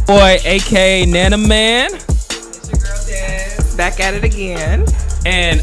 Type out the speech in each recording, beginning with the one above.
Boy, aka Nana Man. It's your girl Des. Back at it again. And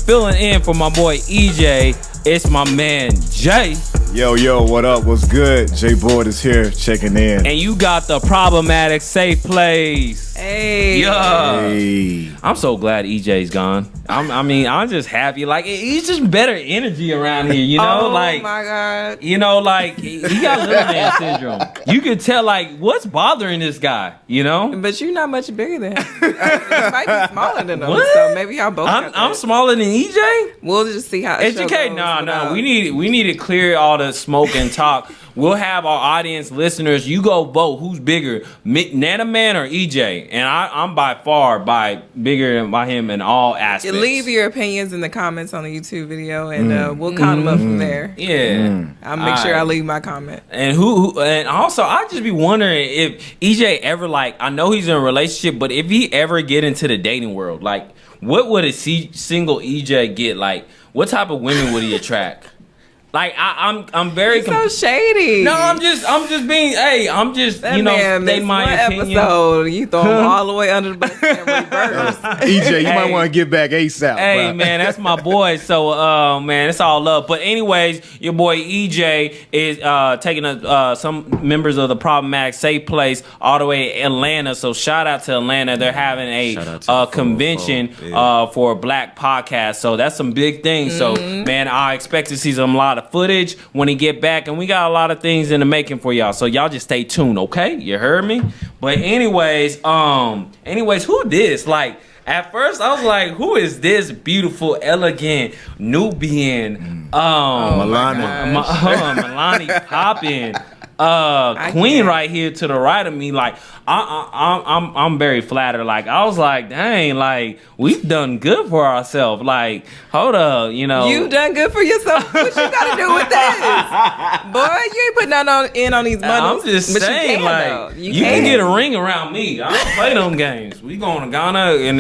filling in for my boy EJ, it's my man Jay. Yo, what up? What's good? J Board is here checking in. And you got the problematic safe plays. Hey. Yeah. Hey. I'm so glad EJ's gone. I'm just happy. Like, he's just better energy around here, you know? Oh, like, my God. You know, like, he got little man syndrome. You could tell, like, what's bothering this guy, you know? But you're not much bigger than him. You might be smaller than him. What? So maybe y'all both I'm smaller than EJ? We'll just see how it goes. No. We need to clear all the smoke and talk. We'll have our audience listeners. You go vote. Who's bigger, Nana Man or EJ? And I'm by far bigger by him in all aspects. Leave your opinions in the comments on the YouTube video, and we'll count them up from there. Yeah, I'll make sure I leave my comment. And and also, I just be wondering if EJ ever, like, I know he's in a relationship, but if he ever get into the dating world, like, what would a single EJ get? Like, what type of women would he attract? Like, I'm very so shady. No, I'm just being. Hey, I'm just that you know man state my opinion. Episode, you throw him all the way under the bus and reverse. EJ, you might want to get back ASAP. Hey, bro. man, that's my boy. So, man, it's all love. But anyways, your boy EJ is taking some members of the problematic safe place all the way to Atlanta. So shout out to Atlanta. They're having a convention for a black podcast. So that's some big things. So, man, I expect to see a lot of footage when he get back, and we got a lot of things in the making for y'all, so y'all just stay tuned, okay? You heard me? But anyways, who this? Like, at first I was like, who is this beautiful, elegant Nubian Milani Poppin queen right here to the right of me? Like, I'm very flattered. Like, I was like, dang, like, we've done good for ourselves. Like, hold up, you know. You done good for yourself. What you got to do with that? Boy, you ain't putting nothing in on these money. I'm just saying, you can get a ring around me. I don't play them games. We going to Ghana, and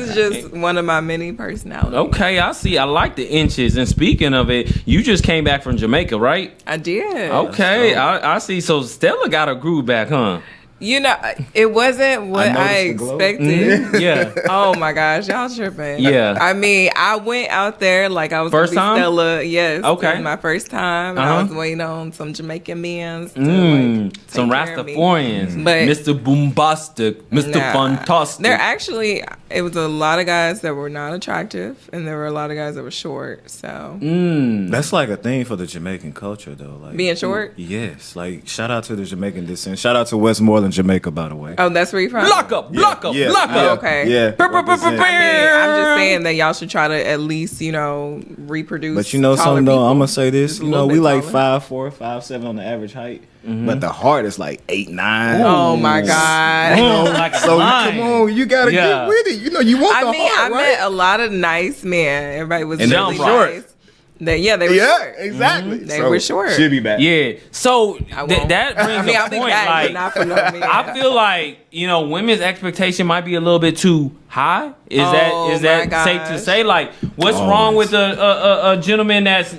this is just one of my many personalities. Okay, I see. I like the inches. And speaking of it, you just came back from Jamaica, right? I did. Okay, I see. So Stella got her groove back, huh? You know, it wasn't what I expected. Mm-hmm. Yeah. Oh my gosh, y'all tripping. Yeah. I mean, I went out there like I was first time. Stella. Yes. Okay. It was my first time. I was waiting on some Jamaican men to some Rastafarians. But Mr. Boombastic, Mr. Fantastic. It was a lot of guys that were not attractive, and there were a lot of guys that were short. So that's like a thing for the Jamaican culture, though. Like being short. Yes. Like, shout out to the Jamaican descent. Shout out to Westmoreland, Jamaica, by the way. Oh, that's where you from? Block up. Okay. Yeah. I'm just saying that y'all should try to at least, reproduce. But you know something, though? I'm going to say this. Just You know, we like 5'4", 5'7" on the average height. Mm-hmm. But the heart is like 8'9". Oh my God! Like so come on, you gotta get with it. You know, you want the heart, right? I met a lot of nice men. Everybody was and really short. nice. They were short. Exactly. They were short. Should be back. Yeah. So that brings I'll a be point. back, Like, but not for no man. I feel like women's expectation might be a little bit too high. Is that safe to say? Like, what's wrong with a gentleman that's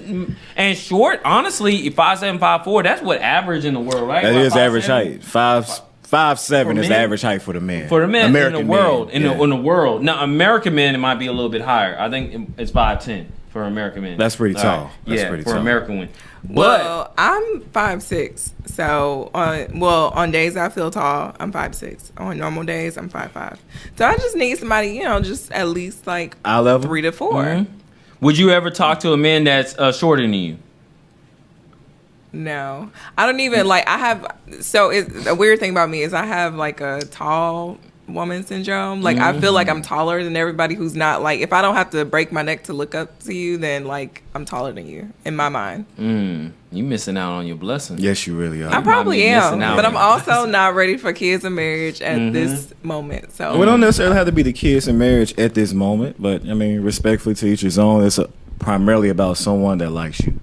and short? Honestly, 5'7", 5'4", that's what average in the world, right? That is average height. 5'7" is the average height for the men. For the men American in the world, men. in the world. Now, American men, it might be a little bit higher. I think it's 5'10" for American men. That's pretty tall. Right. That's pretty tall. American women. Well, I'm 5'6", so on days I feel tall, I'm 5'6". On normal days, I'm 5'5". So I just need somebody, just at least like eye level 3 to 4. Mm-hmm. Would you ever talk to a man that's shorter than you? No, I don't even like. A weird thing about me is I have like a tall woman syndrome. Like, I feel like I'm taller than everybody who's not, like, if I don't have to break my neck to look up to you, then like I'm taller than you in my mind. You missing out on your blessing. Yes, you really are. I probably am, but I'm also not ready for kids and marriage at this moment. So we don't necessarily have to be the kids and marriage at this moment, but I mean, respectfully to each his own. It's primarily about someone that likes you.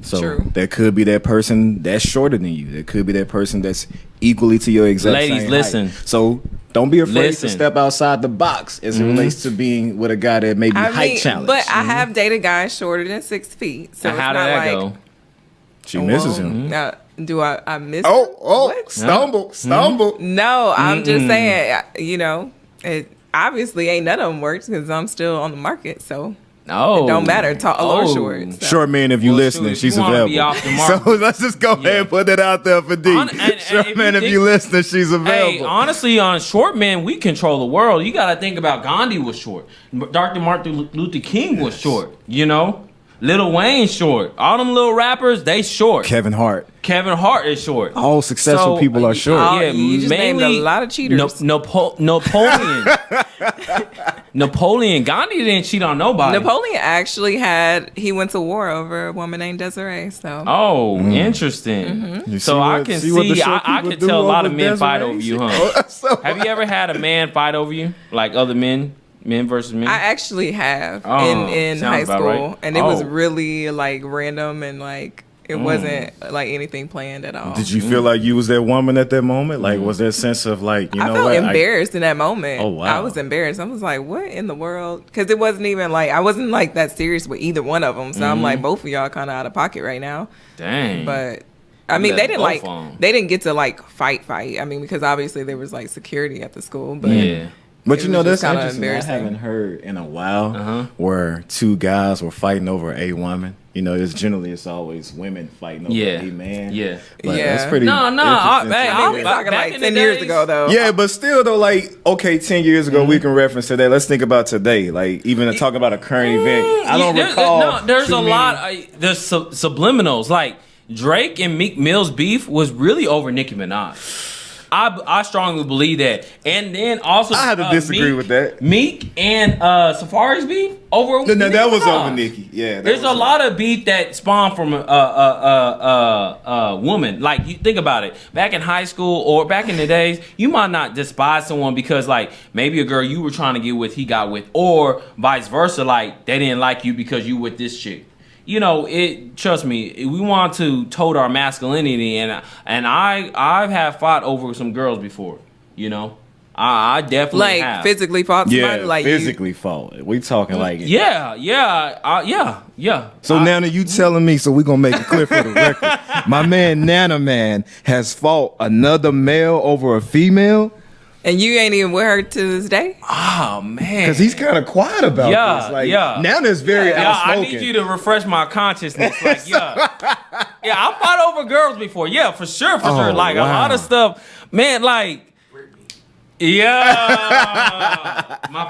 So True. There could be that person that's shorter than you. There could be that person that's equally to your exact Ladies, same listen. height. So don't be afraid to step outside the box as it relates to being with a guy that may be height challenged. But I have dated guys shorter than 6 feet. So how did that go? She misses him. Do I miss? What? Stumble. No, I'm just saying. It obviously ain't none of them works because I'm still on the market. So it don't matter, tall or short. So. Short man, if you listening, she's available. So let's just go ahead and put it out there for D. Short man, if you listening, she's available. Hey, honestly, on short men, we control the world. You got to think about Gandhi was short. Dr. Martin Luther King was short. Lil Wayne short. All them little rappers, they short. Kevin Hart is short. All successful people are short. You just named a lot of cheaters. Napoleon. Napoleon. Gandhi didn't cheat on nobody. Napoleon actually he went to war over a woman named Desiree. So. Interesting. So I can I can tell a lot of men fight over you, huh? Have you ever had a man fight over you? Like other men? Men versus men? I actually have in high school. Right. And it was really like random and like it wasn't like anything planned at all. Did you feel like you was that woman at that moment? Like was there a sense of like, I felt embarrassed in that moment. Oh wow. I was embarrassed. I was like, what in the world? Because it wasn't even like I wasn't like that serious with either one of them. So I'm like, both of y'all kind of out of pocket right now. Dang. But I mean, they didn't get to like fight. I mean, because obviously there was like security at the school. But yeah. But that's interesting. I haven't heard in a while where two guys were fighting over a woman. It's always women fighting over a man. Yeah. But that's pretty. No. We're talking like 10 years ago, though. Yeah, but still, though, like, okay, 10 years ago, we can reference to that. Let's think about today. Like, even to talk about a current event. I don't recall. There's a lot. There's subliminals. Like, Drake and Meek Mill's beef was really over Nicki Minaj. I strongly believe that. And then also I had to disagree with that. Meek and Safari's beef over No, that was over Nicki. Yeah. There's a lot of beef that spawned from a woman. Like, you think about it. Back in high school or back in the days, you might not despise someone because like maybe a girl you were trying to get with, he got with, or vice versa, like they didn't like you because you with this chick. Trust me, we want to tote our masculinity, and I've had fought over some girls before. I definitely have. Physically fought somebody. Yeah, physically fought. We talking like yeah. So Nana, you telling me? So we gonna make it clear for the record. My man Nana Man has fought another male over a female. And you ain't even with her to this day? Oh, man. Because he's kind of quiet about this. Like, Nana's very outspoken. I need you to refresh my consciousness. Like, I fought over girls before. Yeah, for sure. Like, a lot of stuff. Man, like, my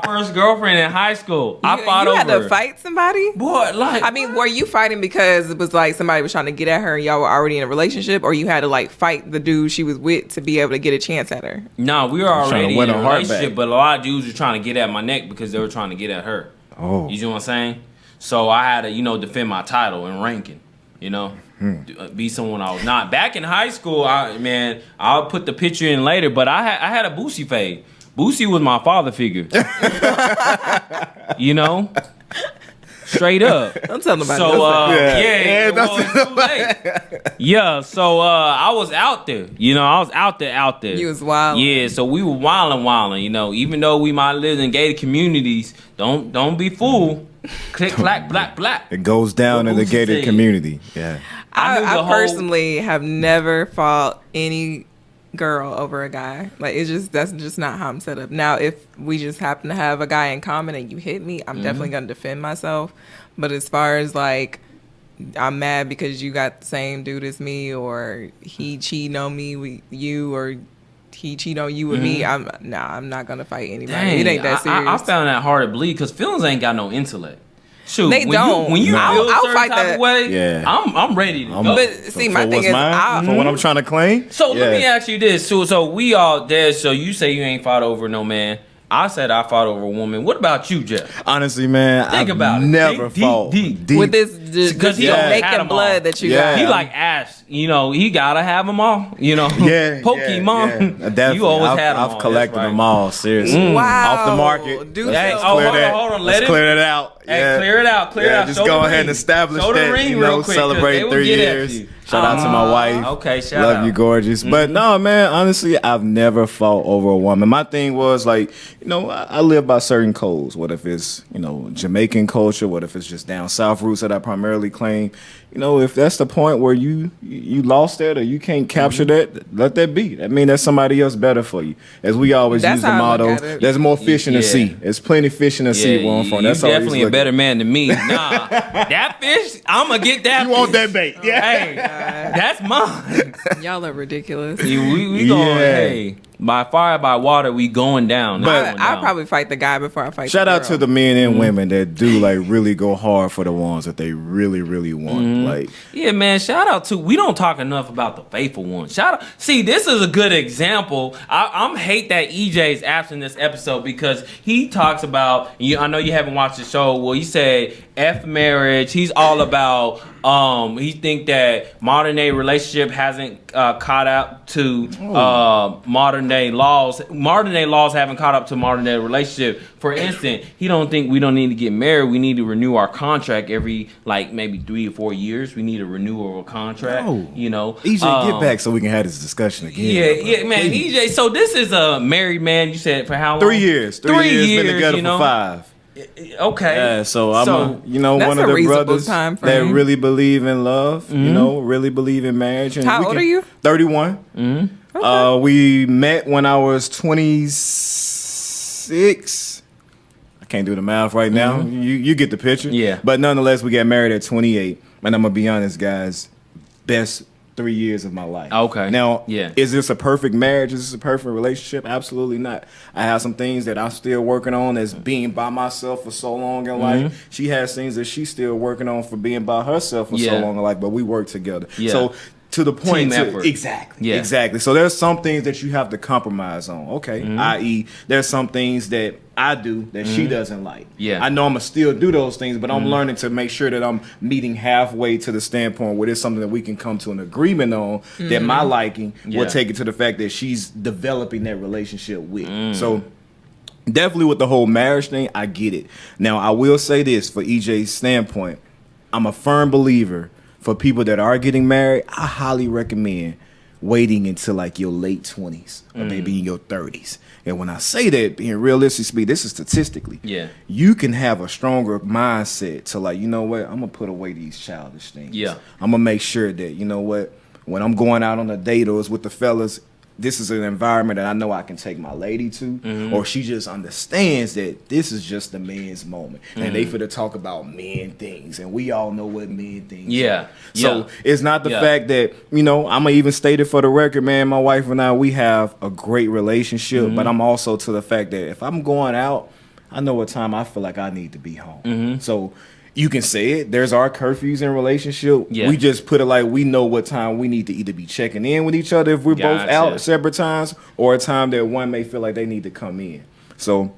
first girlfriend in high school. I fought over. You had to fight somebody? Boy, like. I mean, were you fighting because it was like somebody was trying to get at her and y'all were already in a relationship, or you had to like fight the dude she was with to be able to get a chance at her? No, we were already in a relationship, but a lot of dudes were trying to get at my neck because they were trying to get at her. Oh. You see what I'm saying? So I had to, defend my title and ranking, be someone I was not. Back in high school, I'll put the picture in later, but I had a Boosie fade. Boosie was my father figure. Straight up. Don't tell nobody. So so I was out there. I was out there. You was wild. Yeah, so we were wilding. Even though we might live in gated communities, don't be fooled. Click, clack, black, black. It goes down in the gated community. Yeah. I personally have never fought any girl over a guy. Like, that's just not how I'm set up. Now, if we just happen to have a guy in common and you hit me, I'm definitely going to defend myself. But as far as like, I'm mad because you got the same dude as me, or he cheating on me with you, or he cheat on you with me, I'm not going to fight anybody. Dang, it ain't that serious. I found that hard to believe because feelings ain't got no intellect. Shoot, they don't. When you feel I'll certain fight type that of way, yeah. I'm ready to go. But see, my thing is, for what I'm trying to claim. So let me ask you this: so we all there. So you say you ain't fought over no man. I said I fought over a woman. What about you, Jeff? Honestly, man, I've never fought deep. With this because he making blood that you got. He like Ash, he gotta have them all. Pokemon. Yeah, you always had them all. I've collected them all. Seriously, wow. Off the market. Dude, hold on. Let's clear it out. Hey, clear it out. Just go ahead and establish that. Real quick, celebrate 3 years. Shout out to my wife. Okay, shout out. Love you, gorgeous. Mm-hmm. But no, man, honestly, I've never fought over a woman. My thing was like, I live by certain codes. What if it's, Jamaican culture? What if it's just down south roots that I primarily claim? if that's the point where you lost that or you can't capture that, let that be. I mean, that's somebody else better for you. As we always use the motto, there's more fish in the sea. There's plenty fish in the sea where I'm from. That's definitely a better man than me. Nah, that fish, I'm gonna get that. You want that bait? Yeah, hey, that's mine. Y'all are ridiculous. We going. Hey, by fire, by water, we going down. But I'll probably fight the guy before I fight. Shout the girl. out to the men and women that do like really go hard for the ones that they really, really want. Like, yeah, man. Shout out to. We don't talk enough about the faithful ones. Shout out. See, this is a good example. I'm hate that EJ's absent this episode because he talks about. I know you haven't watched the show. Well, he said F marriage. He's all about. He think that modern day relationship hasn't caught up to modern day laws. Modern day laws haven't caught up to modern day relationship. For instance, he don't think we don't need to get married. We need to renew our contract every maybe 3 or 4 years. We need a renewal of a contract. EJ, get back so we can have this discussion again. Yeah, man. Please. EJ, so this is a married man. You said for how long? 3 years. 3 years. Been together for 5. Okay. Yeah, so I'm one of the brothers that really believe in love, really believe in marriage. And how old are you? 31. Mm-hmm. Okay. We met when I was 26. I can't do the math right now. You get the picture. Yeah. But nonetheless, we got married at 28. And I'm going to be honest, guys, best 3 years of my life. Okay. Now, is this a perfect marriage? Is this a perfect relationship? Absolutely not. I have some things that I'm still working on as being by myself for so long in life. She has things that she's still working on for being by herself for so long in life, but we work together. Yeah. So to the point, exactly. So there's some things that you have to compromise on. Okay, i.e., there's some things that I do that she doesn't like. Yeah, I know I'm gonna still do those things, but I'm learning to make sure that I'm meeting halfway to the standpoint where there's something that we can come to an agreement on that my liking will take it to the fact that she's developing that relationship with. So definitely with the whole marriage thing, I get it. Now I will say this for EJ's standpoint, I'm a firm believer. For people that are getting married, I highly recommend waiting until like your late 20s or maybe in your 30s. And when I say that, being realistic, this is statistically. Yeah. You can have a stronger mindset to like, you know what, I'm going to put away these childish things. Yeah. I'm going to make sure that, you know what, when I'm going out on a date or with the fellas, this is an environment that I know I can take my lady to, or she just understands that this is just the man's moment, and they finna talk about men things, and we all know what men things are. So it's not the fact that, I'm gonna even state it for the record, man, my wife and I, we have a great relationship, but I'm also to the fact that if I'm going out, I know what time I feel like I need to be home. So you can say it. There's our curfews in relationship. Yeah. We just put it like we know what time we need to either be checking in with each other if we're both out at separate times, or a time that one may feel like they need to come in. So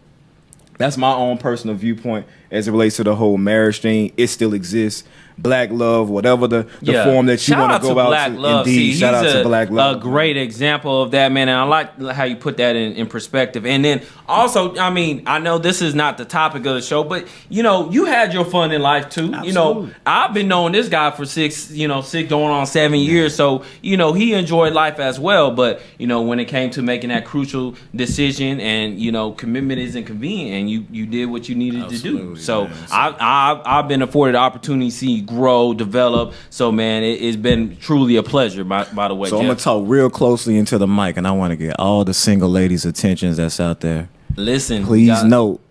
that's my own personal viewpoint as it relates to the whole marriage thing. It still exists. Black love, whatever the form that you want to go out to. Love. Indeed, shout out to Black Love. A great example of that, man. And I like how you put that in perspective. And then also, I mean, I know this is not the topic of the show, but you had your fun in life too. Absolutely. I've been knowing this guy for six going on 7 years. So, he enjoyed life as well. But, when it came to making that crucial decision and, commitment isn't convenient, and you did what you needed to do. So I've been afforded the opportunity to see grow, develop. So, man, it's been truly a pleasure, by the way. So Jeff, I'm going to talk real closely into the mic, and I want to get all the single ladies' attentions that's out there. Listen. Please note,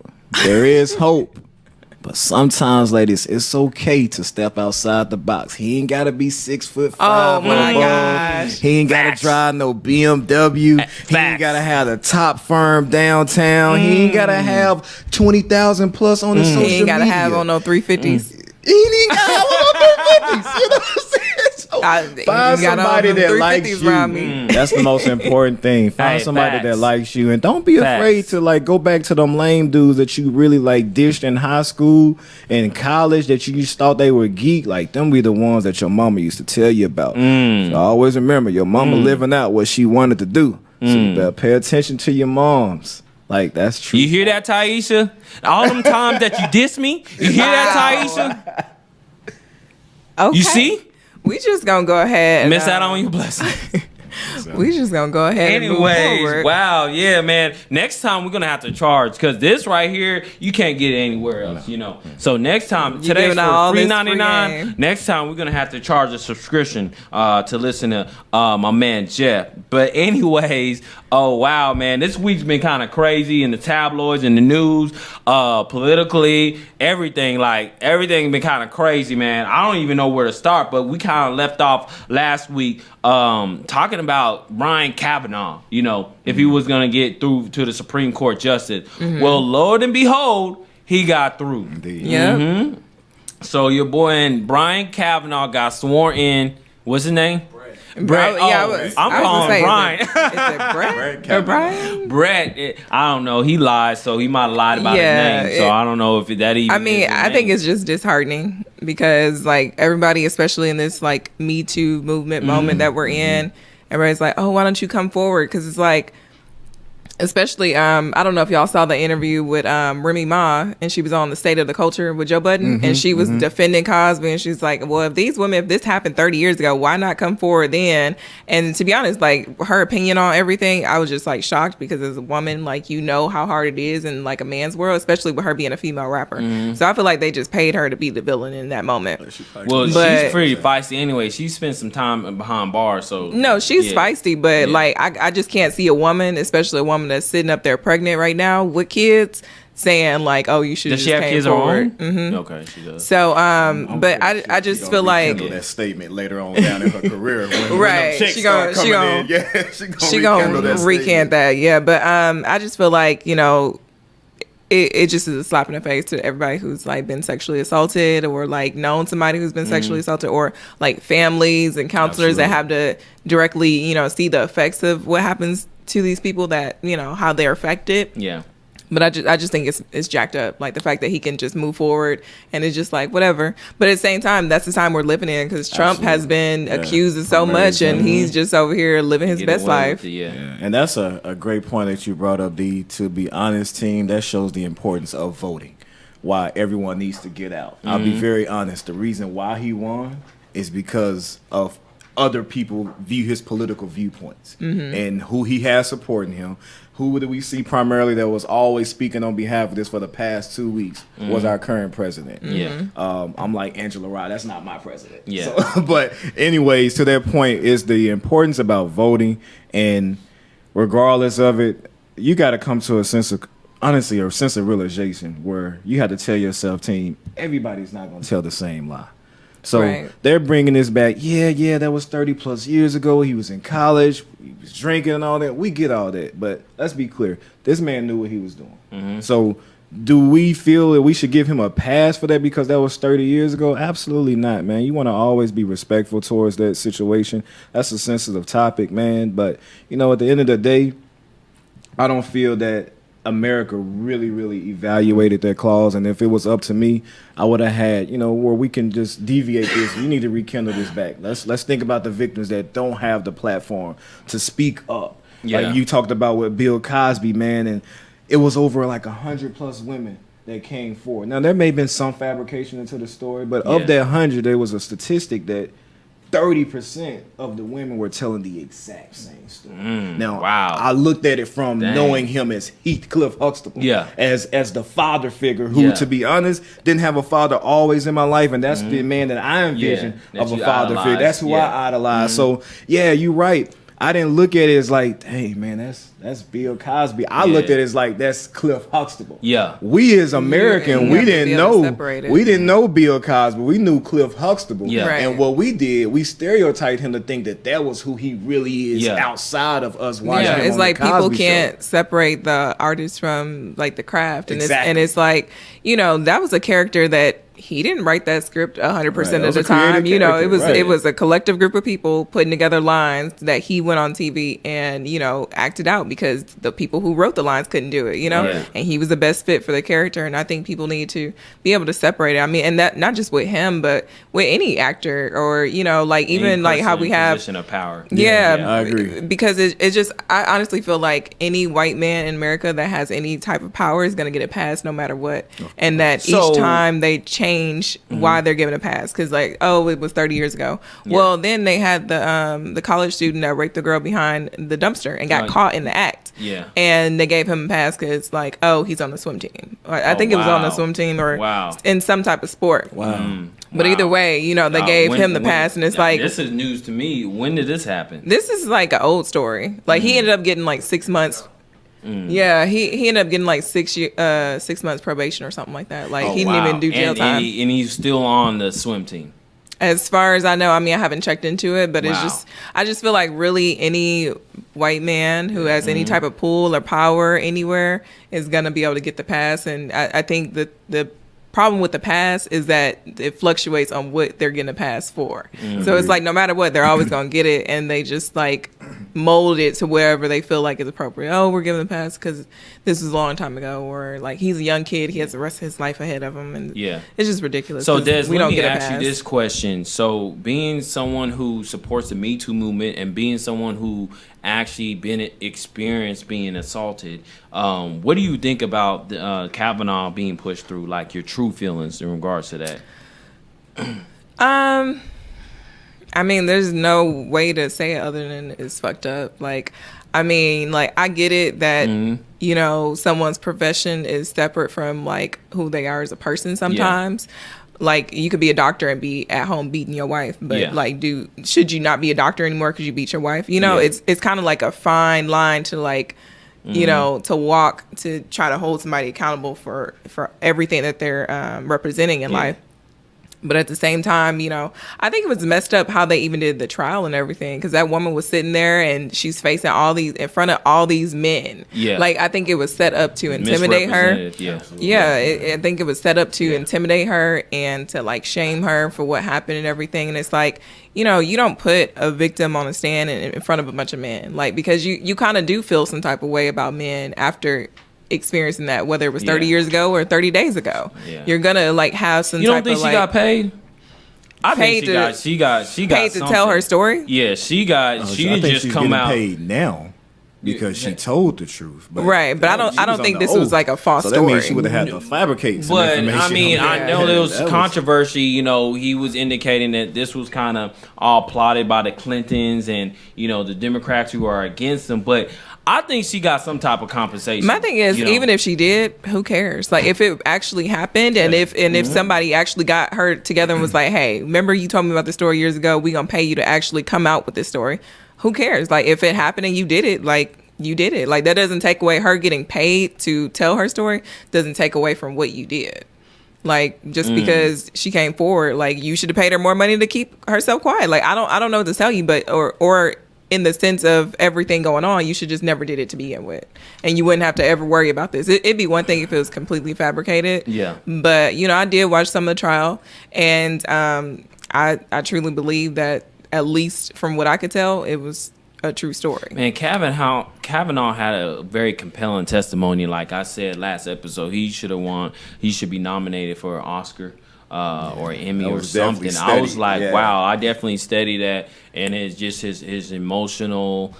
there is hope. But sometimes, ladies, it's okay to step outside the box. He ain't got to be 6'5". Oh, my gosh. He ain't got to drive no BMW. He ain't got to have the top firm downtown. He ain't got to have 20,000 plus on his social media. He ain't got to have on no 350s. He ain't got to have on no 350s. You know what I'm saying? So find somebody that likes you. That's the most important thing. Find somebody that likes you, and don't be afraid to like go back to them lame dudes that you really like dished in high school and college that you just thought they were geek. Like them be the ones that your mama used to tell you about. So always remember your mama living out what she wanted to do. So you better pay attention to your moms. Like, that's true. You hear that, Taisha? All them times that you diss me? You hear that, Taisha? Okay. You see? We just gonna go ahead and miss out on your blessing. So. We just gonna go ahead and move forward. Wow, yeah, man. Next time we're gonna have to charge because this right here you can't get it anywhere else, you know. So next time, today's for $3.99. Next time we're gonna have to charge a subscription to listen to my man Jeff. But anyways, oh wow, man, this week's been kind of crazy in the tabloids and the news, politically, everything been kind of crazy, man. I don't even know where to start, but we kind of left off last week talking about Brian Kavanaugh, you know, if he was going to get through to the Supreme Court justice. Well, Lord and behold, he got through. Indeed. Yeah. So your boy Brian Kavanaugh got sworn in. What's his name? Brett. I'm calling him Brian. Is it Brett or Brian? Brett. I don't know. He lied, so he might have lied about his name. So I don't know if that even. I mean, I think it's just disheartening because, like, everybody, especially in this like Me Too movement moment that we're in, everybody's like, "Oh, why don't you come forward?" Because it's like. Especially, I don't know if y'all saw the interview with Remy Ma, and she was on the State of the Culture with Joe Budden, and she was defending Cosby, and she's like, well, if this happened 30 years ago, why not come forward then? And to be honest, like, her opinion on everything, I was just, like, shocked because as a woman, like, you know how hard it is in, like, a man's world, especially with her being a female rapper. So I feel like they just paid her to be the villain in that moment. Well, she's pretty feisty anyway. She spent some time behind bars, so... No, she's feisty, but, like, I just can't see a woman, especially a woman that's sitting up there pregnant right now with kids saying like, oh, you should. Does she have kids of her own? Okay, she does. So but I just feel like that statement later on down in her career right, she gonna recant that. Yeah, but I just feel like, you know, it just is a slap in the face to everybody who's like been sexually assaulted or like known somebody who's been sexually assaulted, or like families and counselors that have to directly, you know, see the effects of what happens to these people, that, you know, how they're affected. Yeah. But I just think it's jacked up, like the fact that he can just move forward and it's just like whatever. But at the same time, that's the time we're living in because Trump has been accused of so much, and he's just over here living his best life. And that's a great point that you brought up, D. To be honest, team, that shows the importance of voting. Why everyone needs to get out. I'll be very honest. The reason why he won is because of other people view his political viewpoints and who he has supporting him. Who do we see primarily that was always speaking on behalf of this for the past 2 weeks was our current president. I'm like Angela Rye. That's not my president. So, but anyways, to that point is the importance about voting, and regardless of it, you got to come to a sense of realization where you have to tell yourself, team, everybody's not going to tell the same lie. So they're bringing this back. Yeah, that was 30 plus years ago. He was in college. He was drinking and all that. We get all that. But let's be clear. This man knew what he was doing. So do we feel that we should give him a pass for that because that was 30 years ago? Absolutely not, man. You want to always be respectful towards that situation. That's a sensitive topic, man. But, you know, at the end of the day, I don't feel that America really evaluated that clause, and if it was up to me, I would have had, you know, where we can just deviate this. You need to rekindle this back. Let's think about the victims that don't have the platform to speak up. Like you talked about with Bill Cosby, man, and it was over like 100 plus women that came forward. Now there may have been some fabrication into the story, but of that 100, there was a statistic that 30% of the women were telling the exact same story. Now, I looked at it from knowing him as Heathcliff Huxtable, as the father figure who, to be honest, didn't have a father always in my life, and that's the man that I envision of a father figure. That's who I idolize. So, you're right. I didn't look at it as like, hey, man, that's Bill Cosby. I looked at it as like, that's Cliff Huxtable. We as American, we didn't know Bill Cosby. We knew Cliff Huxtable. And what we did, we stereotyped him to think that was who he really is outside of us watching him it's on like the Cosby people can't show. Separate the artist from like the craft. And it's like, you know, that was a character that he didn't write that script 100% of the time. You know, it was a collective group of people putting together lines that he went on TV and, you know, acted out because the people who wrote the lines couldn't do it, you know? And he was the best fit for the character. And I think people need to be able to separate it. I mean, and that not just with him, but with any actor or, you know, like even like how we have position of power. I agree. Because it just, I honestly feel like any white man in America that has any type of power is going to get it passed no matter what. And that each time they change change why they're giving a pass. Because like, oh, it was 30 years ago. Yeah. Well, then they had the college student that raped the girl behind the dumpster and got caught in the act. Yeah. And they gave him a pass because like, oh, he's on the swim team. I think it was on the swim team or in some type of sport. Wow. But either way, you know, they gave him the pass, and it's like, this is news to me. When did this happen? This is like an old story. Like he ended up getting like 6 months. Yeah, he ended up getting like 6 months probation or something like that. Like he didn't even do jail time. And he's still on the swim team. As far as I know, I mean, I haven't checked into it, but I just feel like really any white man who has any type of pull or power anywhere is gonna be able to get the pass. And I think that the problem with the pass is that it fluctuates on what they're getting a pass for. So it's like no matter what, they're always gonna get it, and they just like mold it to wherever they feel like is appropriate. Oh, we're giving a pass because this was a long time ago, or like he's a young kid, he has the rest of his life ahead of him, and it's just ridiculous. So Des, let me ask you this question. So being someone who supports the Me Too movement and being someone who actually experienced being assaulted, what do you think about Kavanaugh being pushed through? Like your true feelings in regards to that? I mean, there's no way to say it other than it's fucked up. Like, I mean, like I get it that you know someone's profession is separate from like who they are as a person sometimes. Like you could be a doctor and be at home beating your wife, but like, should you not be a doctor anymore because you beat your wife? You know, it's kind of like a fine line to like, you know, to walk to try to hold somebody accountable for everything that they're representing in life. But at the same time, you know, I think it was messed up how they even did the trial and everything, because that woman was sitting there and she's facing in front of all these men. Yeah. Like, I think it was set up to intimidate her. I think it was set up to intimidate her and to like shame her for what happened and everything. And it's like, you know, you don't put a victim on a stand in front of a bunch of men, like, because you kind of do feel some type of way about men after experiencing that, whether it was 30 years ago or 30 days ago. You're gonna like have some. You don't type think of, she like, got paid? I think she got paid to tell her story. Yeah, she didn't just come out paid now because she told the truth. But but I don't think this was like a false story. That means she would have had to fabricate some information. I mean, I know there was controversy. You know, he was indicating that this was kind of all plotted by the Clintons and, you know, the Democrats who are against them. But I think she got some type of compensation. My thing is, even if she did, who cares? Like, if it actually happened, and if somebody actually got her together and was like, "Hey, remember you told me about the story years ago? We gonna pay you to actually come out with this story." Who cares? Like, if it happened and you did it, like you did it. Like, that doesn't take away her getting paid to tell her story. Doesn't take away from what you did. Like, just because she came forward, like, you should have paid her more money to keep herself quiet. Like, I don't know what to tell you, but or in the sense of everything going on, you should just never did it to begin with, and you wouldn't have to ever worry about this. It'd be one thing if it was completely fabricated. Yeah. But you know, I did watch some of the trial, and I truly believe that, at least from what I could tell, it was a true story. Man, Kavanaugh had a very compelling testimony. Like I said last episode, he should have won. He should be nominated for an Oscar. Or Emmy or something. Steady. I was like, wow, I definitely studied that, and it's just his emotional,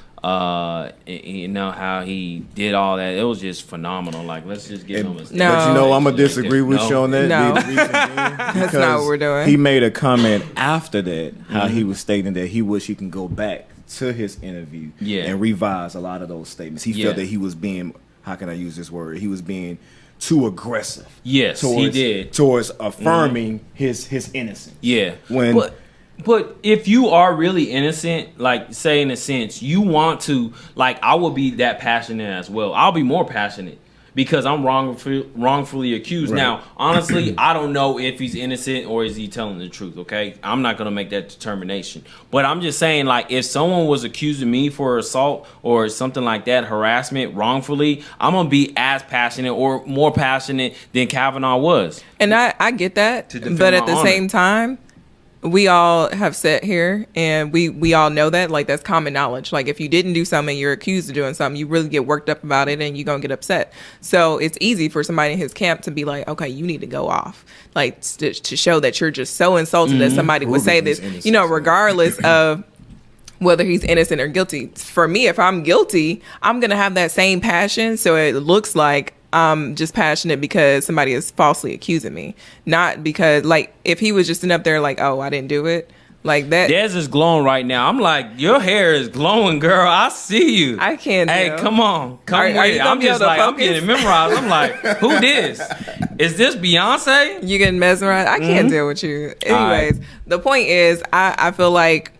you know, how he did all that. It was just phenomenal. Like, let's just give him a But you know, I'm gonna disagree with you on that. No. That's not what we're doing. He made a comment after that, how he was stating that he wished he can go back to his interview and revise a lot of those statements. He felt that he was being, how can I use this word? He was being too aggressive. Yes, he did. Towards affirming his innocence. Yeah. But if you are really innocent, like, say in a sense, you want to, like, I will be that passionate as well. I'll be more passionate because I'm wrongfully accused. Right. Now, honestly, I don't know if he's innocent or is he telling the truth, okay? I'm not going to make that determination. But I'm just saying, like, if someone was accusing me for assault or something like that, harassment, wrongfully, I'm going to be as passionate or more passionate than Kavanaugh was. And I get that. But at the same time, we all have sat here and we all know that, like, that's common knowledge. Like, if you didn't do something, you're accused of doing something, you really get worked up about it and you're gonna get upset. So it's easy for somebody in his camp to be like, okay, you need to go off, like, to show that you're just so insulted that somebody would say this, you know, regardless of whether he's innocent or guilty. For me, if I'm guilty, I'm gonna have that same passion, so it looks like I'm just passionate because somebody is falsely accusing me. Not because, like, if he was just sitting up there like, oh, I didn't do it. Like that. Des is glowing right now. I'm like, your hair is glowing, girl. I see you. I can't. Hey, come on. Come with it. I'm just like, I'm getting memorized. I'm like, who this? Is this Beyonce? You getting mesmerized? I can't deal with you. Anyways, the point is, I feel like,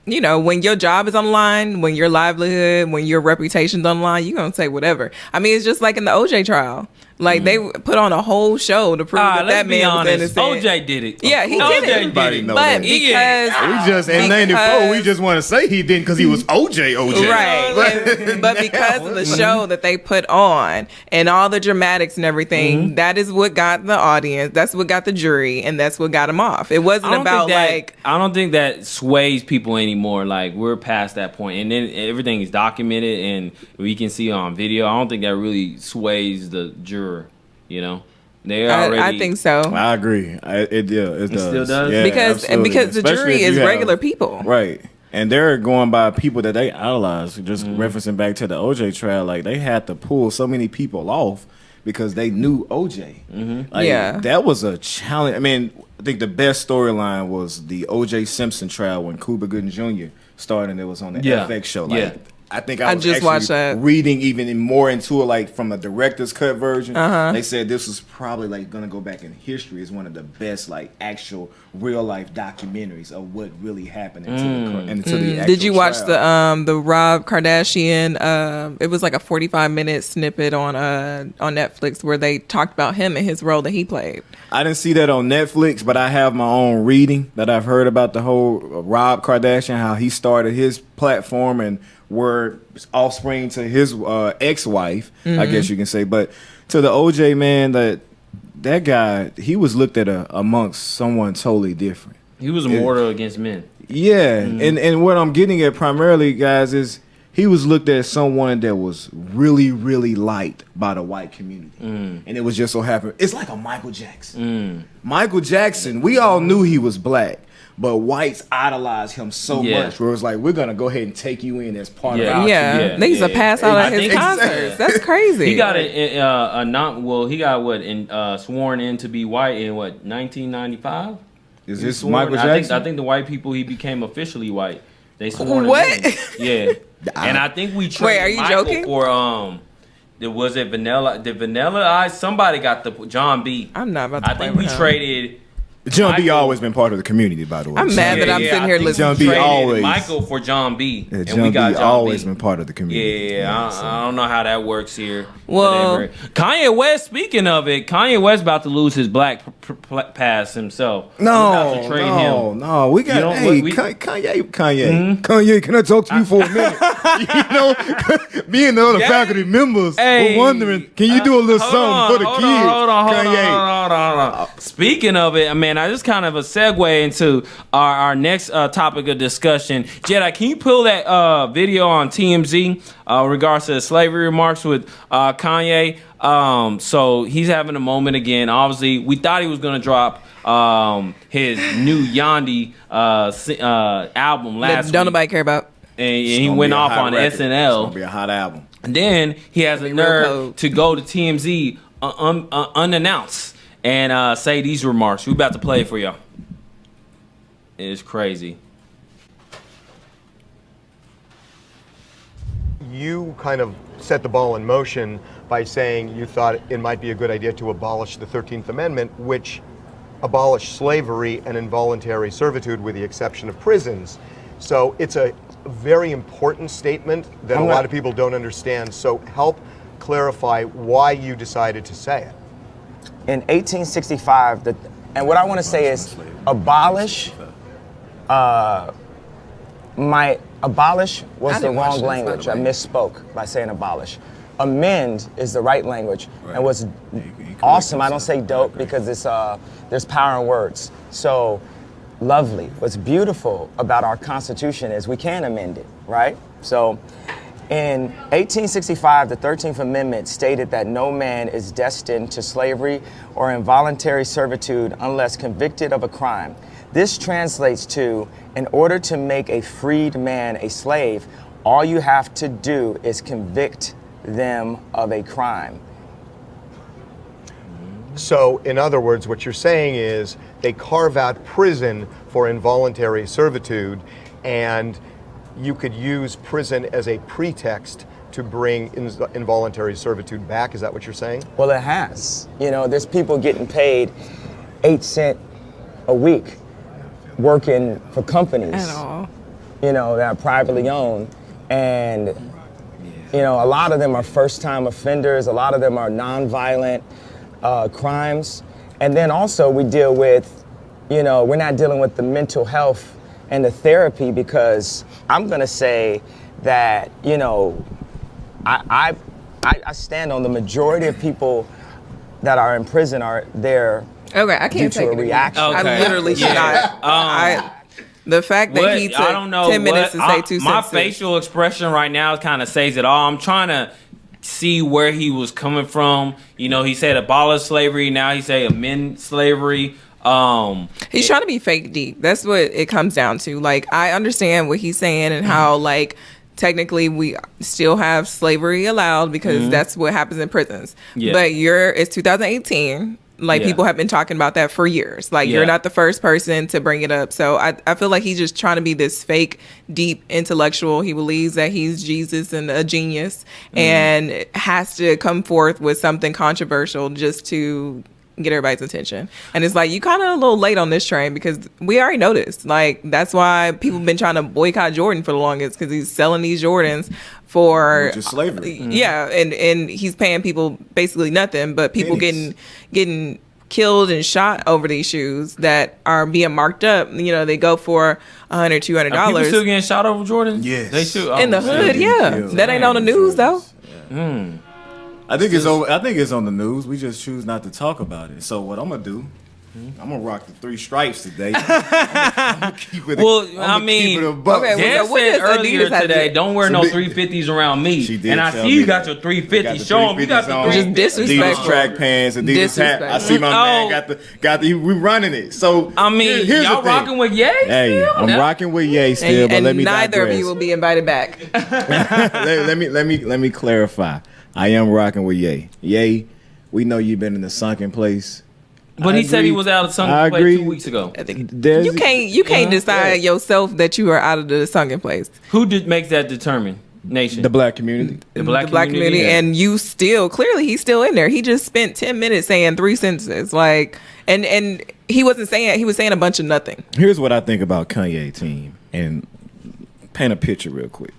you know, when your job is on the line, when your livelihood, when your reputation's on the line, you're going to say whatever. I mean, it's just like in the OJ trial. Like, they put on a whole show to prove that man was innocent. OJ did it. Yeah, he did it. But because in 94, we just want to say he didn't because he was OJ. Right. But because of the show that they put on and all the dramatics and everything, that is what got the audience. That's what got the jury. And that's what got him off. It wasn't about I don't think that sways people anymore. Like, we're past that point. And then everything is documented and we can see on video. I don't think that really sways the jury. You know, they already. I think so. I agree. It still does. Yeah, because the jury is regular people, right? And they're going by people that they idolize. Just referencing back to the OJ trial, like they had to pull so many people off because they knew OJ. Like, that was a challenge. I mean, I think the best storyline was the OJ Simpson trial when Cuba Gooding Jr. started, and it was on the FX show. Like, I think I was just watched that. Reading even more into it, like from a director's cut version. They said this was probably like gonna go back in history as one of the best like actual real life documentaries of what really happened into the actual Did you watch trial. the Rob Kardashian? It was like a 45-minute snippet on Netflix where they talked about him and his role that he played. I didn't see that on Netflix, but I have my own reading that I've heard about the whole Rob Kardashian, how he started his platform and were offspring to his ex-wife, I guess you can say. But to the OJ man, that guy, he was looked at amongst someone totally different. He was immortal against men. Yeah, and what I'm getting at primarily, guys, is he was looked at as someone that was really, really liked by the white community. And it was just so happened. It's like a Michael Jackson. Michael Jackson, we all knew he was black. But whites idolized him so much, where it was like, we're gonna go ahead and take you in as part of our community. They used to pass out at his concerts. That's crazy. He got he got sworn in to be white in 1995. Is this Michael Jackson? I think the white people he became officially white. They sworn him in. Yeah, and I think we traded. Wait, are you Michael joking? For was it Vanilla? Did Vanilla Ice? Somebody got the John B. I'm not about to. I think we traded. John B always been part of the community, by the way. I'm mad that I'm sitting here listening. John B always Michael for John B. Yeah, John B always been part of the community. I don't know how that works here. Well, Kanye West. Speaking of it, Kanye West about to lose his black pass himself. No, we got Kanye. Can I talk to you for a minute? Me and the other faculty members were wondering, can you do a little something for the kids? Hold on. Speaking of it, I mean, I just kind of a segue into our next topic of discussion. Jedi, can you pull that video on TMZ regards to the slavery remarks with Kanye? So he's having a moment again. Obviously, we thought he was going to drop his new Yandi album last week. Don't nobody care about. And he went off on SNL. It's going to be a hot album. And then he has a nerve to go to TMZ unannounced and say these remarks. We're about to play it for y'all. It's crazy. You kind of set the ball in motion by saying you thought it might be a good idea to abolish the 13th Amendment, which abolished slavery and involuntary servitude with the exception of prisons. So it's a very important statement that a lot of people don't understand. So help clarify why you decided to say it. In 1865, and what I want to say is abolish was the wrong language. I misspoke by saying abolish. Amend is the right language. Right. And what's awesome, I don't say dope because it's there's power in words. So lovely. What's beautiful about our Constitution is we can amend it, right? So in 1865, the 13th Amendment stated that no man is destined to slavery or involuntary servitude unless convicted of a crime. This translates to, in order to make a freed man a slave, all you have to do is convict them of a crime. So, in other words, what you're saying is they carve out prison for involuntary servitude, and you could use prison as a pretext to bring involuntary servitude back. Is that what you're saying? Well, it has. You know, there's people getting paid 8 cents a week working for companies, at all, you know, that are privately owned. And, you know, a lot of them are first-time offenders. A lot of them are nonviolent crimes. And then also we deal with, you know, we're not dealing with the mental health and the therapy, because I'm going to say that, you know, I stand on the majority of people that are in prison are there. Okay, I can't due take to a it. reaction. I literally should not. The fact that he took I don't know 10 minutes to say 2 my sentences. facial expression right now kind of says it all. I'm trying to see where he was coming from. You know, he said abolish slavery. Now he say amend slavery. He's trying to be fake deep. That's what it comes down to. Like, I understand what he's saying and how, like, technically we still have slavery allowed because that's what happens in prisons. Yeah. But it's 2018. Like, people have been talking about that for years. Like, you're not the first person to bring it up. So I feel like he's just trying to be this fake, deep intellectual. He believes that he's Jesus and a genius and has to come forth with something controversial just to get everybody's attention. And it's like, you kind of a little late on this train, because we already noticed. Like, that's why people have been trying to boycott Jordan for the longest, because he's selling these Jordans for just slavery. Yeah, and he's paying people basically nothing, but people getting killed and shot over these shoes that are being marked up. You know, they go for $100, $200. Are people still getting shot over Jordan? Yes. They still in the hood. Yeah, that ain't on the news though. Yeah. I think it's on the news. We just choose not to talk about it. So what I'm gonna do, I'm gonna rock the 3 stripes today. I'm gonna keep it. Dan said earlier today, don't wear no 350s around me. She did. And I see you got your 350. Show him you got the 350. Just disrespectful. Adidas track pants, Adidas hat. I see my man got the. We running it. So I mean, here's y'all rocking with Ye? Hey, I'm rocking with Ye still, but let me neither digress. of you will be invited back. let me clarify. I am rocking with Ye. Ye, we know you've been in the sunken place. But he said he was out of sunken place 2 weeks ago. You can't decide yourself that you are out of the sunken place. Who makes that determination? The black community. The black community, and you still he's still in there. He just spent 10 minutes saying 3 sentences, like, and he was saying a bunch of nothing. Here's what I think about Kanye, team, and paint a picture real quick.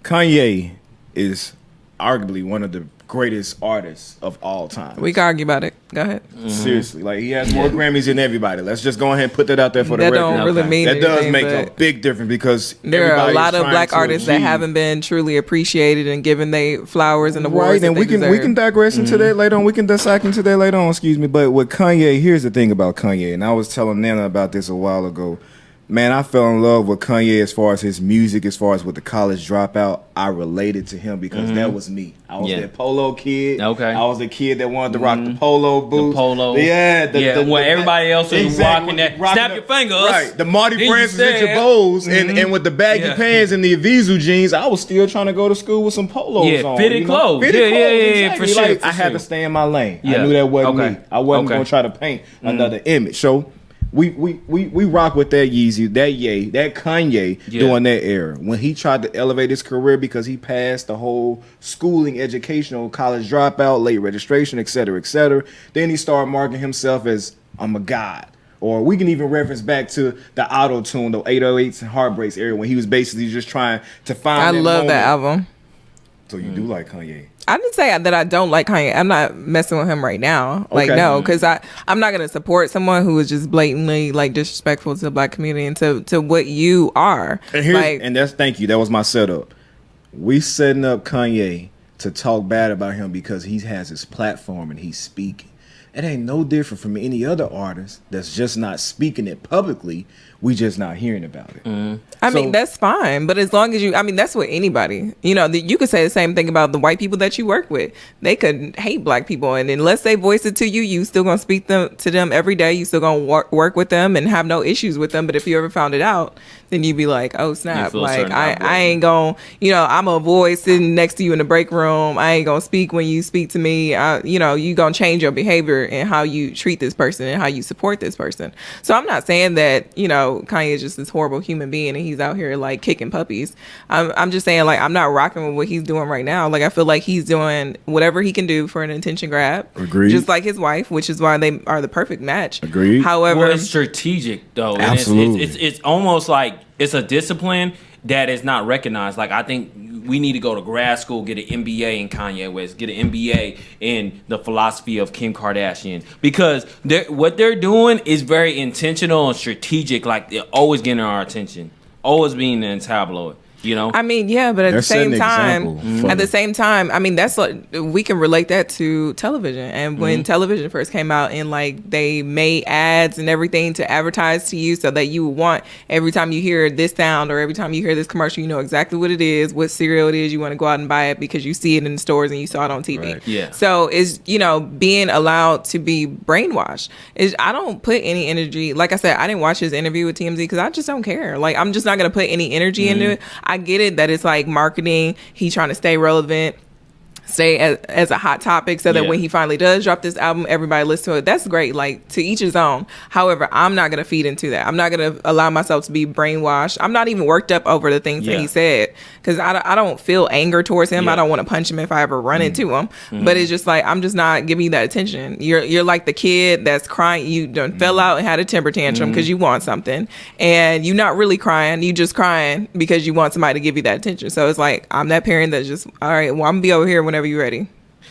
Kanye is arguably one of the greatest artists of all time. We can argue about it. Go ahead. Seriously, like, he has more Grammys than everybody. Let's just go ahead and put that out there for the record. That don't really mean that does anything, make a big difference, because there are a lot of black artists that haven't been truly appreciated and given they flowers and awards. Right, and we can digress into that later on. We can dissect into that later on. Excuse me, but with Kanye, here's the thing about Kanye, and I was telling Nana about this a while ago. Man, I fell in love with Kanye as far as his music, as far as with the college dropout. I related to him because that was me. I was that polo kid. Okay. I was the kid that wanted to rock the polo boots. The polo. Yeah. When everybody else is rocking that. Snap your fingers. Right. The Marty Francis and your bows and with the baggy pants and the Avizu jeans, I was still trying to go to school with some polos on. Fitted clothes. Exactly. For sure. I had to stay in my lane. I knew that wasn't me. I wasn't going to try to paint another image. So we rock with that Yeezy, that Ye, that Kanye during that era when he tried to elevate his career because he passed the whole schooling, educational, college dropout, late registration, et cetera, et cetera. Then he started marking himself as I'm a god. Or we can even reference back to the auto-tune, the 808s and Heartbreaks era when he was basically just trying to find I love that album. So you do like Kanye? I didn't say that I don't like Kanye. I'm not messing with him right now. Like, no, because I'm not going to support someone who is just blatantly, like, disrespectful to the black community and to what you are. And that's, thank you. That was my setup. We setting up Kanye to talk bad about him because he has his platform and he's speaking. It ain't no different from any other artist that's just not speaking it publicly. We just not hearing about it. I mean, that's fine. But as long as that's what anybody, you could say the same thing about the white people that you work with. They could hate black people. And unless they voice it to you, you still going to speak to them every day. You still going to work with them and have no issues with them. But if you ever found it out, then you'd be like, oh snap, like I ain't gonna, I'm a avoid sitting next to you in the break room. I ain't gonna speak when you speak to me. You gonna change your behavior and how you treat this person and how you support this person. So I'm not saying that, Kanye is just this horrible human being and he's out here like kicking puppies. I'm just saying, like, I'm not rocking with what he's doing right now. Like, I feel like he's doing whatever he can do for an attention grab. Agreed. Just like his wife, which is why they are the perfect match. Agreed. However, it's strategic though. Absolutely. It's almost like it's a discipline that is not recognized. Like, I think we need to go to grad school, get an MBA in Kanye West, get an MBA in the philosophy of Kim Kardashian, because what they're doing is very intentional and strategic. Like, they're always getting our attention, always being in the tabloid. I mean, yeah, but at the same time, I mean, that's what we can relate that to television. And when television first came out and like they made ads and everything to advertise to you so that you would want every time you hear this sound or every time you hear this commercial, you know exactly what it is, what cereal it is. You want to go out and buy it because you see it in the stores and you saw it on TV. Right. Yeah. So it's, being allowed to be brainwashed. I don't put any energy. Like I said, I didn't watch his interview with TMZ because I just don't care. Like, I'm just not going to put any energy into it. I get it that it's like marketing. He's trying to stay relevant, stay as a hot topic so that when he finally does drop this album, everybody listen to it. That's great. Like, to each his own. However, I'm not going to feed into that. I'm not going to allow myself to be brainwashed. I'm not even worked up over the things that he said because I don't feel anger towards him. I don't want to punch him if I ever run into him. But it's just like, I'm just not giving you that attention. You're like the kid that's crying. You done fell out and had a temper tantrum because you want something, and you're not really crying. You just crying because you want somebody to give you that attention. So it's like, I'm that parent that's just, all right, well, I'm gonna be over here whenever you're ready.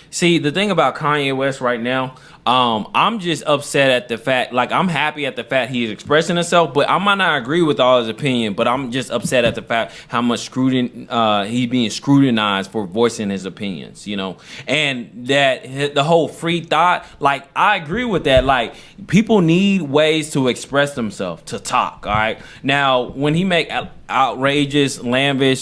See, the thing about Kanye West right now, I'm just upset at the fact, like, I'm happy at the fact he's expressing himself, but I might not agree with all his opinion, but I'm just upset at the fact how much he's being scrutinized for voicing his opinions, and that the whole free thought, like, I agree with that. Like, people need ways to express themselves, to talk, all right? Now, when he make outrageous, lavish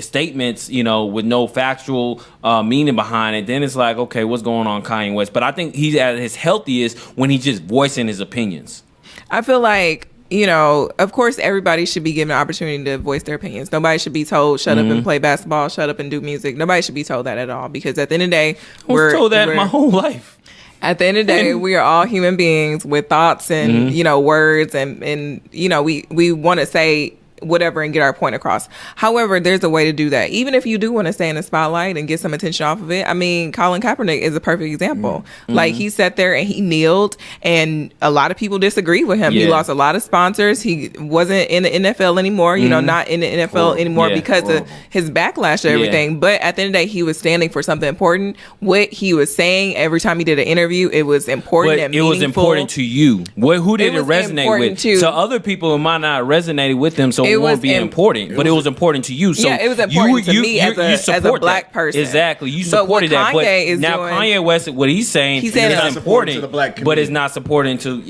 statements, with no factual meaning behind it, then it's like, okay, what's going on, Kanye West? But I think he's at his healthiest when he's just voicing his opinions. I feel like, of course, everybody should be given an opportunity to voice their opinions. Nobody should be told, shut up and play basketball, shut up and do music. Nobody should be told that at all, because at the end of the day, I was told that my whole life. At the end of the day, we are all human beings with thoughts and, words and we want to say whatever and get our point across. However, there's a way to do that. Even if you do want to stay in the spotlight and get some attention off of it. I mean, Colin Kaepernick is a perfect example. Like, he sat there and he kneeled, and a lot of people disagree with him. He lost a lot of sponsors. He wasn't in the NFL anymore, not in the NFL anymore because of his backlash to everything. But at the end of the day, he was standing for something important. What he was saying every time he did an interview, it was important and meaningful. It was important to you. Who did it resonate with? So other people might not have resonated with him, so it won't be important, but it was important to you. So it was important to me as a black person. Exactly, you supported that. But now Kanye West, what he's saying is important, but it's not supporting to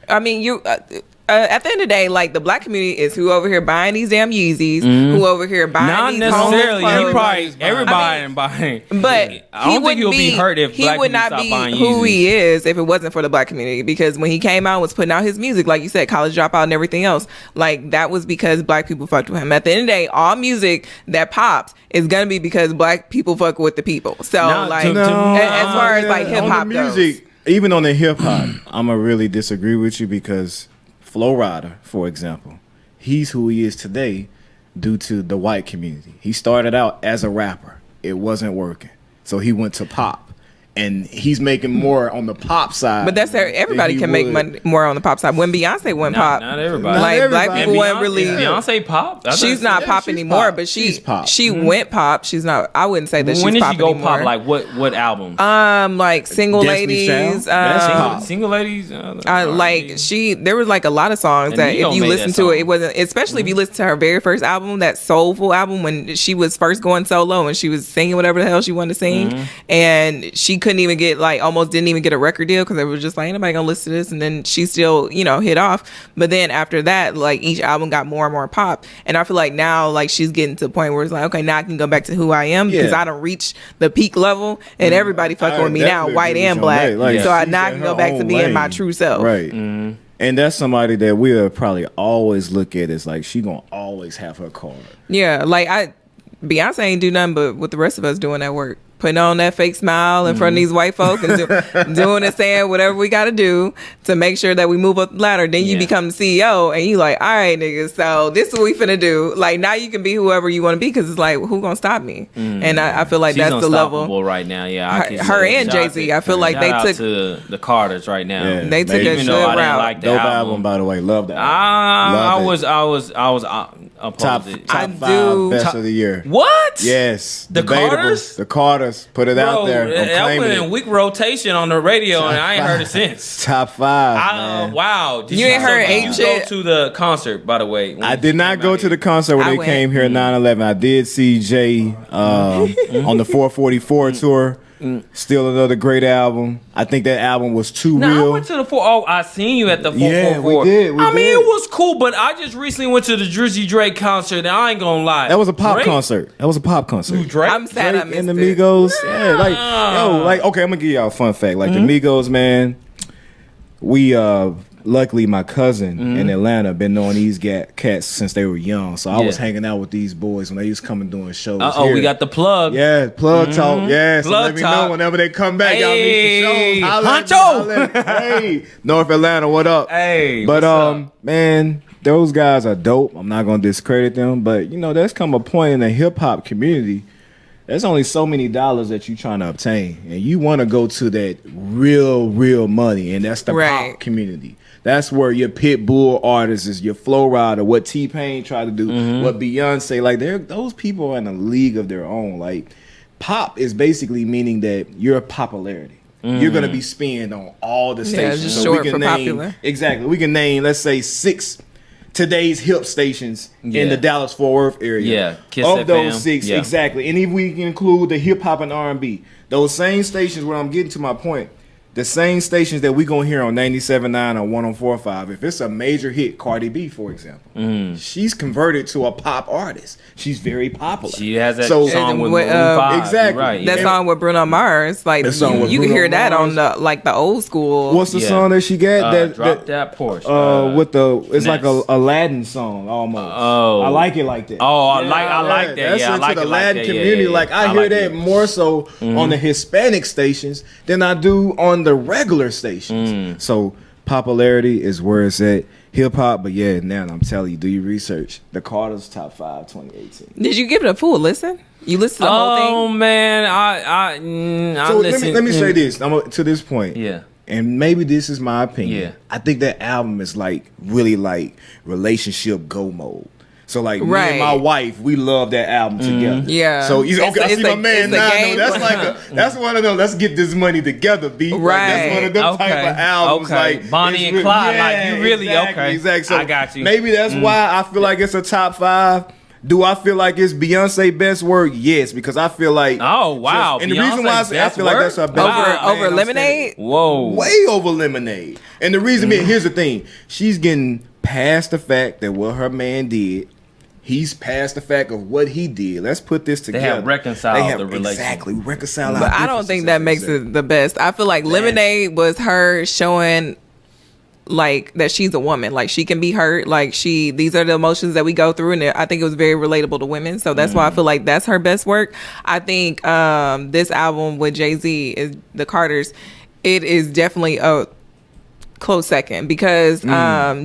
I mean, at the end of the day, like, the black community is who over here buying these damn Yeezys, who over here buying these necessarily. He probably everybody buying. But I don't think he'll be hurt if he black would not be buying who Yeezys. he is if it wasn't for the black community. Because when he came out and was putting out his music, like you said, College Dropout and everything else, like, that was because black people fucked with him. At the end of the day, all music that pops is gonna be because black people fuck with the people. So as far as like hip hop goes, even on the hip hop, I'm gonna really disagree with you because Flo Rida, for example, he's who he is today due to the white community. He started out as a rapper. It wasn't working. So he went to pop. And he's making more on the pop side. But that's everybody can make money more on the pop side. When Beyonce went pop, not everybody. Like, black people weren't really. Beyonce pop. She's not pop anymore, but she went pop. She's not. I wouldn't say that she's pop anymore. When did she go pop? Like what album? Like Single Ladies. Single Ladies. There was like a lot of songs that if you listen to it wasn't. Especially if you listen to her very first album, that soulful album when she was first going solo and she was singing whatever the hell she wanted to sing, and she couldn't even get almost didn't even get a record deal because they were just like, ain't nobody gonna listen to this. And then she still hit off, but then after that, like, each album got more and more pop, and I feel like now, like, she's getting to the point where it's like, okay, now I can go back to who I am because I don't reach the peak level and everybody fucking with me now, white and black, so now I can go back to being my true self. Right. And that's somebody that we'll probably always look at as like she gonna always have her card. Yeah, like Beyonce ain't do nothing but what the rest of us doing that work. Putting on that fake smile in front of these white folk and doing and saying whatever we got to do to make sure that we move up the ladder. Then you become the CEO and you like, all right, niggas, so this is what we finna do. Like, now you can be whoever you want to be because it's like, who gonna stop me? And I feel like she's that's the level. Right now, yeah. Her and Jay-Z, I feel like they took to the Carters right now. Yeah, they took a good route. Like dope album, by the way. Love that. I was top it. five best of the year. What? Yes, the Carters. The Carters put it out there. That went in week rotation on the radio, and I ain't heard it since. Top 5. Man. Wow. You ain't heard Did you go to the concert, by the way? I did not go to the concert when they came here at 9/11. I did see Jay on the 444 tour. Still another great album. I think that album was too real. I went to the I seen you at the 444. Yeah, we did. I mean, it was cool, but I just recently went to the Drizzy Drake concert, and I ain't gonna lie. That was a pop concert. Drake? I'm sad I missed and the Migos. Yeah, okay, I'm gonna give y'all a fun fact. Like the Migos, man, we luckily my cousin in Atlanta been knowing these cats since they were young. So I was hanging out with these boys when they used to come and doing shows. We got the plug. Yeah, plug talk. Yeah, so plug let me know whenever they come back. Y'all need some shows. Honcho! Hey, North Atlanta, what up? Hey, but man, those guys are dope. I'm not gonna discredit them, but there's come a point in the hip hop community. There's only so many dollars that you're trying to obtain, and you want to go to that real money, and that's the pop community. That's where your Pitbull artists is, your Flow Rider, what T-Pain tried to do, what Beyonce, like those people are in a league of their own. Like pop is basically meaning that you're popularity. You're gonna be spinning on all the stations. Just short for popular. Exactly. We can name, let's say, 6 today's hip stations in the Dallas-Fort Worth area. Yeah, Kiss of FM. those 6, exactly. And if we can include the hip hop and R&B, those same stations. Where I'm getting to my point. The same stations that we gonna hear on 97.9 or 104.5. If it's a major hit, Cardi B, for example, she's converted to a pop artist. She's very popular. She has that song with Maroon 5. Exactly. Right, that song with Bruno Mars. Like you can hear that on the old school. What's the song that she got? Drop that Porsche. With it's like a Aladdin song almost. I like it like that. I like that. That's into like the it Latin like community. Yeah. Like I hear that more so on the Hispanic stations than I do on the regular stations. So popularity is where it's at. Hip hop, but now I'm telling you, do your research. The Carter's top 5 2018. Did you give it a full listen? You listened to the whole thing? Oh man, I listened. Let me say this. To this point. Yeah. And maybe this is my opinion. Yeah. I think that album is like really like relationship go mode. So like me and my wife, we love that album together. Yeah. So I see my man now. That's one of them. Let's get this money together, B. Right. Like, that's one of them type of albums. Like Bonnie and Clyde. Like you really exactly. So I got you. Maybe that's why I feel like it's a top 5. Do I feel like it's Beyonce best work? Yes, because I feel like and the reason why I feel like that's her best over Lemonade. Whoa, way over Lemonade. And the reason being, here's the thing: she's getting past the fact that what her man did. He's past the fact of what he did. Let's put this together. They have reconciled the relationship. Exactly, reconcile. But I don't think that makes it the best. I feel like Lemonade was her showing like that she's a woman. Like she can be hurt. Like these are the emotions that we go through, and I think it was very relatable to women. So that's why I feel like that's her best work. I think this album with Jay-Z is the Carters. It is definitely a close second because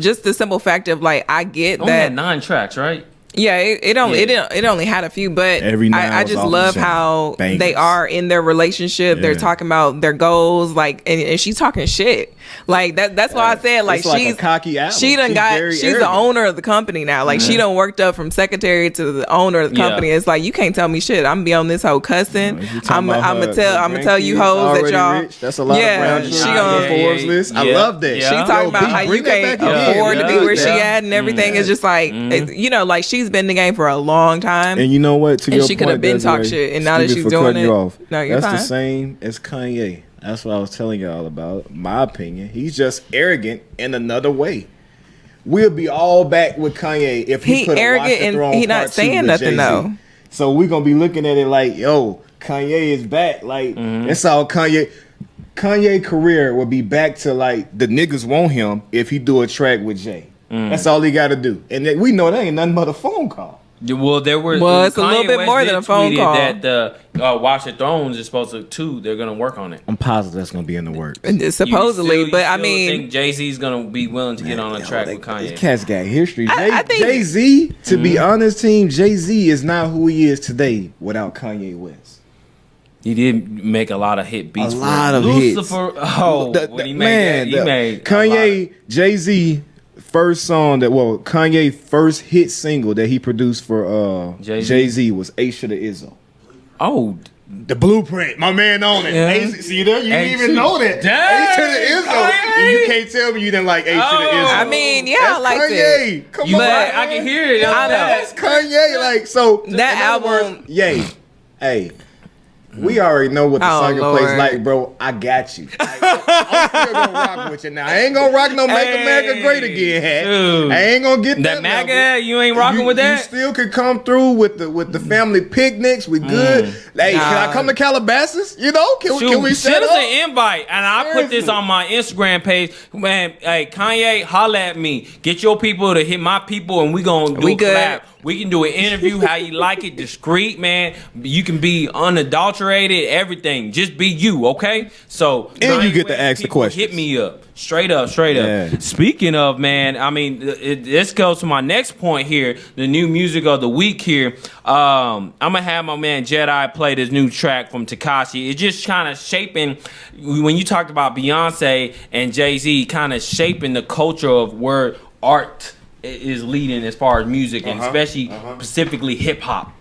just the simple fact of like I get only that had 9 tracks, right? Yeah, it only had a few, but I just love how they are in their relationship. They're talking about their goals, like, and she's talking shit. Like that's why I said like she's a cocky album. She's the owner of the company now. Like she done worked up from secretary to the owner of the company. It's like you can't tell me shit. I'm gonna be on this whole cussing. I'm gonna tell you hoes that y'all. Rich. That's a lot of brown. She on Forbes list. I love that. She talking about how you can't afford to be where she at and everything. It's just like like she's been in the game for a long time. And you know what? To your she could have been talk shit, and now that she's doing it, no, you're that's fine. The same as Kanye. That's what I was telling y'all about. My opinion. He's just arrogant in another way. We'll be all back with Kanye if he put arrogant a Watch the Throne and he not saying nothing Jay-Z. though. So we're gonna be looking at it like, yo, Kanye is back. Like that's all Kanye. Kanye career will be back to like the niggas want him if he do a track with Jay. That's all he got to do, and we know that ain't nothing but a phone call. Well, there were. Well, it's a little bit more than a phone call. That the Watch the Thrones is supposed to too. They're gonna work on it. I'm positive that's gonna be in the works. Supposedly, but I mean, think Jay-Z's gonna be willing to get on a track with Kanye. This cat's got history. I think Jay-Z, to be honest, team, Jay-Z is not who he is today without Kanye West. He did make a lot of hit beats. A lot of Lucifer, hits. Oh, when he made that, he made Kanye, Jay-Z. First song Kanye first hit single that he produced for Jay-Z was A Shoulda Izzo. Oh, the Blueprint, my man on it. Yeah. See there, you didn't even know that. Dang, A Shoulda Izzo. And you can't tell me you didn't like A Shoulda Izzo. I mean, yeah, that's I liked Kanye. it. Come on, I can hear it. I know. That's Kanye. Like so, that album. Yay, hey. We already know what the sucker plays like, bro. I got you. I'm still gonna rock with you now. I ain't gonna rock no Make America Great Again hat. Dude. I ain't gonna get that MAGA hat. You ain't rocking with that. You still could come through with the family picnics. We good. Hey, can I come to Calabasas? You know, can we set send us up? an invite? And I put this on my Instagram page. Man, hey Kanye, holla at me. Get your people to hit my people, and we gonna do a collab. We can do an interview how you like it, discreet, man. You can be unadulterated, everything. Just be you, okay? So and you get to ask the question. Hit me up. Straight up. Speaking of, man, I mean, this goes to my next point here, the new music of the week here. I'm going to have my man Jedi play this new track from Tekashi. It's just kind of shaping, when you talked about Beyonce and Jay-Z, kind of shaping the culture of where art is leading as far as music, and especially specifically hip-hop.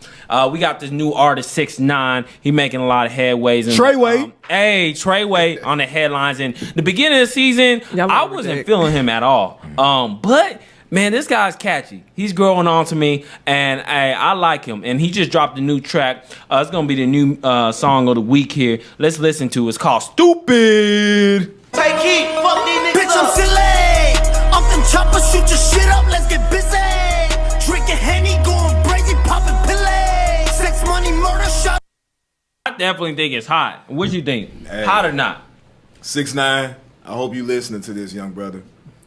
We got this new artist 6ix9ine. He making a lot of headways. Treyway. Treyway on the headlines. And the beginning of the season, I wasn't feeling him at all. But man, this guy's catchy. He's growing on to me, and I like him. And he just dropped a new track. It's gonna be the new song of the week here. Let's listen to it. It's called Stupid. Take heat, fuck these niggas. Bitch, I'm silly. Off them choppers, shoot your shit up. Let's get busy. Drinking Henny, going crazy, popping pillay. Sex, money, murder, shot. I definitely think it's hot. What you think? Hot or not? 6ix9ine, I hope you listening to this, young brother.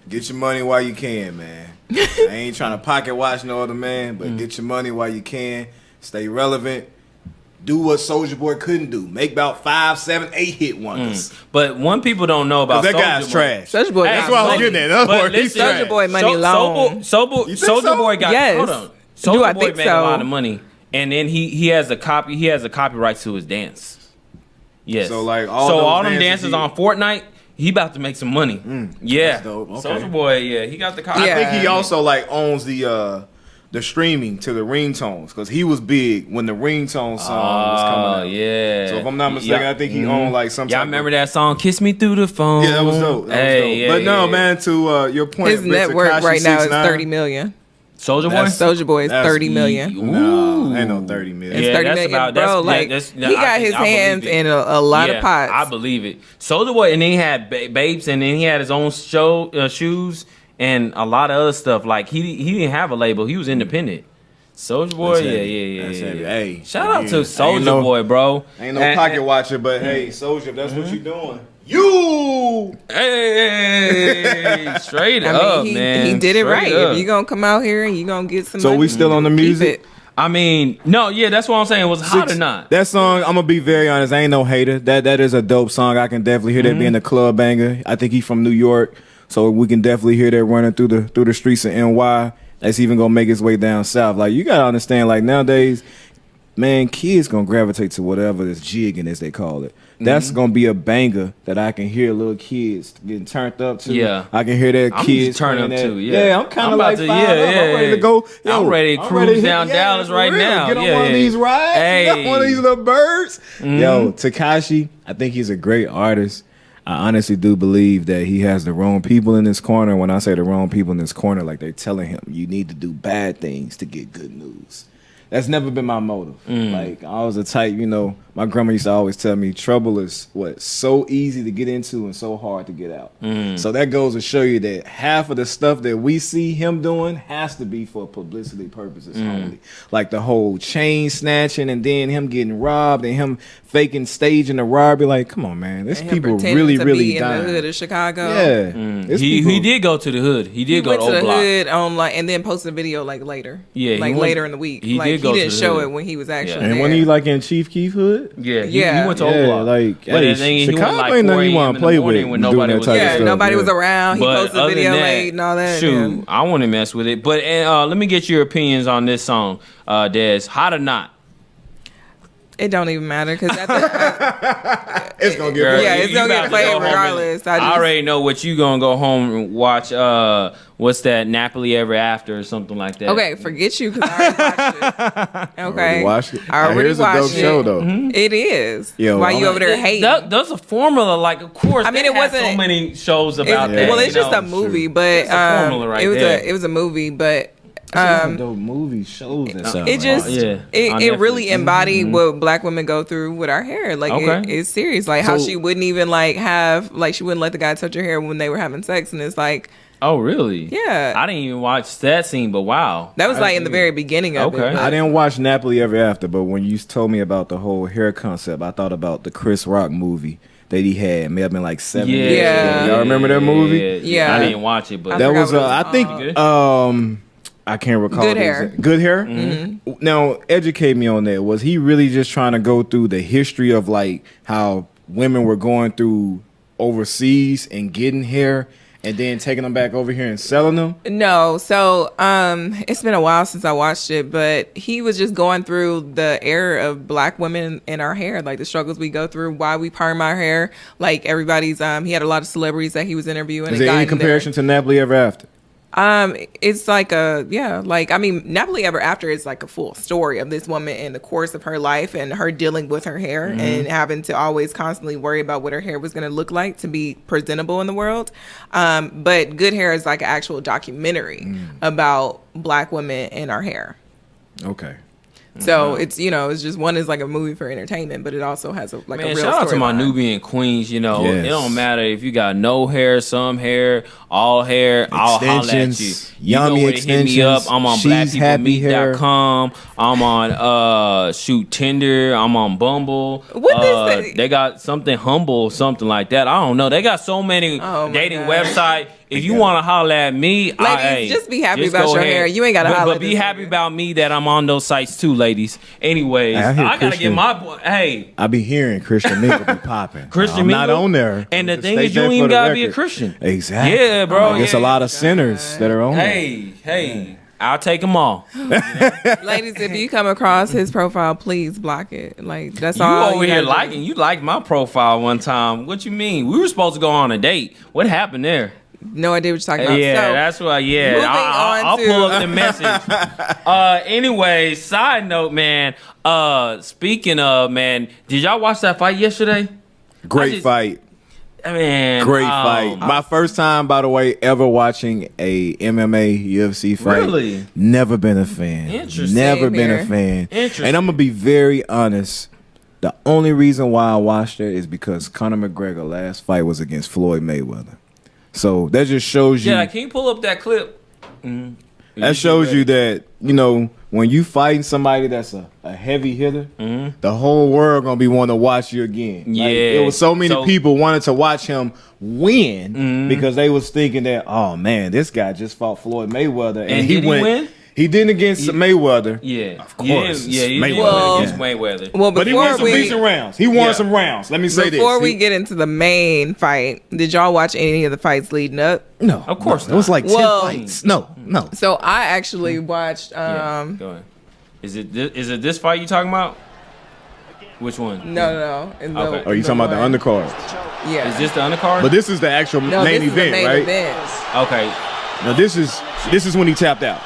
Get your money while you can, man. I ain't trying to pocket watch no other man, but get your money while you can. Stay relevant. Do what Soulja Boy couldn't do. Make about 5, 7, 8 hit wonders. But one people don't know about that guy's trash. Soulja Boy, that's what I was getting at. Soulja Boy money long. Soulja Boy got hold on. Soulja Boy made a lot of money, and then he has a copyright to his dance. Yes. So like all them dances on Fortnite, he about to make some money. Yeah. That's dope. Okay. Soulja Boy, he got the copyright. I think he also like owns the streaming to the ringtones, because he was big when the ringtone song was coming out. Yeah. So if I'm not mistaken, I think he owned like some. Y'all remember that song "Kiss Me Through the Phone"? Yeah, that was dope. But no, man. To your point, his net worth right now is 30 million. Soulja Boy? Soulja Boy is 30 million. No, ain't no 30 million. It's 30 million, bro. Like, he got his hands in a lot of pots. I believe it. Soulja Boy, and then he had Babes, and then he had his own shoes and a lot of other stuff. Like, he didn't have a label. He was independent. Soulja Boy, yeah. Hey, shout out to Soulja Boy, bro. Ain't no pocket watcher, but hey, Soulja, if that's what you doing. Hey, straight up, man. He did it right. If you gonna come out here and you gonna get some so money, we still on the music? I mean, no, that's what I'm saying. Was hot or not? That song, I'm gonna be very honest, I ain't no hater. That is a dope song. I can definitely hear that being a club banger. I think he's from New York, so we can definitely hear that running through the streets of NY. That's even gonna make its way down south. Like, you gotta understand, like, nowadays, man, kids gonna gravitate to whatever this jigging, as they call it. That's gonna be a banger that I can hear little kids getting turned up to. Yeah, I can hear that kids turn up to. Yeah, I'm kind of like I'm ready to go. I'm ready to cruise down Dallas right now. Get on one of these rides. Get on one of these little birds. Yo, Tekashi, I think he's a great artist. I honestly do believe that he has the wrong people in this corner. When I say the wrong people in this corner, like, they're telling him you need to do bad things to get good news. That's never been my motive. Like, I was a type, my grandma used to always tell me trouble is so easy to get into and so hard to get out. So that goes to show you that half of the stuff that we see him doing has to be for publicity purposes only. Like the whole chain snatching and then him getting robbed and him faking staging the robbery. Like, come on, man, there's people really dying. In the hood of Chicago. Yeah, he did go to the hood. He did go to the block. hood on and then posted a video later. Yeah, like later in the week. He didn't show it when he was actually and there. when he like in Chief Keef hood. Yeah, he went to Old Block. Like, but hey, Chicago ain't nothing you want to play with when nobody doing that type of stuff. Nobody was around. He posted a video late and all that. Shoot, I want to mess with it. But let me get your opinions on this song, Des. Hot or not? It don't even matter because it's gonna get it's gonna get played regardless. I already know what you gonna go home and watch. What's that? Napoli Ever After or something like that. Okay, forget you because I already watched it. Okay, I already watched it. A dope show though. It is. Yo, why you over there hating? There's a formula. Like, of course. I mean, it wasn't so many shows about that. Well, it's just a movie, but it was a movie, but. Dope movie shows that sound it just it really embodied what black women go through with our hair. Like it's serious. Like how she wouldn't even she wouldn't let the guy touch her hair when they were having sex, and it's like, oh really? Yeah. I didn't even watch that scene, but wow, that was in the very beginning of it. I didn't watch Napoli Ever After, but when you told me about the whole hair concept, I thought about the Chris Rock movie that he had. May have been like 7 years ago. Y'all remember that movie? Yeah. I didn't watch it, but that was I think I can't recall. Good hair. Good hair? Mm-hmm. Now, educate me on that. Was he really just trying to go through the history of like how women were going through overseas and getting hair and then taking them back over here and selling them? No. So it's been a while since I watched it, but he was just going through the era of black women in our hair, like the struggles we go through, why we perm our hair. Like everybody's, he had a lot of celebrities that he was interviewing. Is there any comparison to Napoli Ever After? It's like Napoli Ever After is like a full story of this woman in the course of her life and her dealing with her hair and having to always constantly worry about what her hair was going to look like to be presentable in the world. But Good Hair is like an actual documentary about black women and our hair. Okay. So it's it's just one is like a movie for entertainment, but it also has a real shout out to my line. Nubian queens. It don't matter if you got no hair, some hair, all hair. I'll holler at you. Yummy extensions. Hit me up. I'm on blackpeoplemeet.com. I'm on Tinder. I'm on Bumble. What is that? They got something Humble, something like that. I don't know. They got so many dating websites. If you want to holler at me, ladies, just be happy about your hair. You ain't got to holler. But be happy about me that I'm on those sites too, ladies. Anyways, I gotta get my boy. Hey, I be hearing Christian Mingle be popping. Christian I'm Mingle not on there. And the thing is, you don't even gotta be a Christian. Exactly. Yeah, bro. There's a lot of sinners that are on there. Hey. I'll take them all. Ladies, if you come across his profile, please block it. Like that's all. You over here liking. You liked my profile one time. What you mean? We were supposed to go on a date. What happened there? No idea what you're talking about. Yeah, so, that's why. Yeah, I'll pull up the message. Anyway, side note, man. Speaking of, man, did y'all watch that fight yesterday? Great fight. Man, great fight. My first time, by the way, ever watching a MMA UFC fight. Really? Never been a fan. Interesting. Never been a fan. Interesting. And I'm gonna be very honest. The only reason why I watched it is because Conor McGregor last fight was against Floyd Mayweather. So that just shows you. Yeah, can you pull up that clip? Mm-hmm. That shows you that, when you fighting somebody that's a heavy hitter, the whole world gonna be wanting to watch you again. Yeah. It was so many people wanted to watch him win because they was thinking that, oh man, this guy just fought Floyd Mayweather and he win? He didn't against Mayweather. Yeah. Of course. Yeah, he Mayweather against Mayweather. Well, but he won some decent rounds. He won some rounds. Let me say this. Before we get into the main fight, did y'all watch any of the fights leading up? No. Of course not. It was like 10 fights. No. So I actually watched go ahead. Is it this fight you talking about? Which one? No. Okay. Are you talking about the undercard? Yeah. Is this the undercard? But this is the actual main event, right? Okay. Now this is when he tapped out.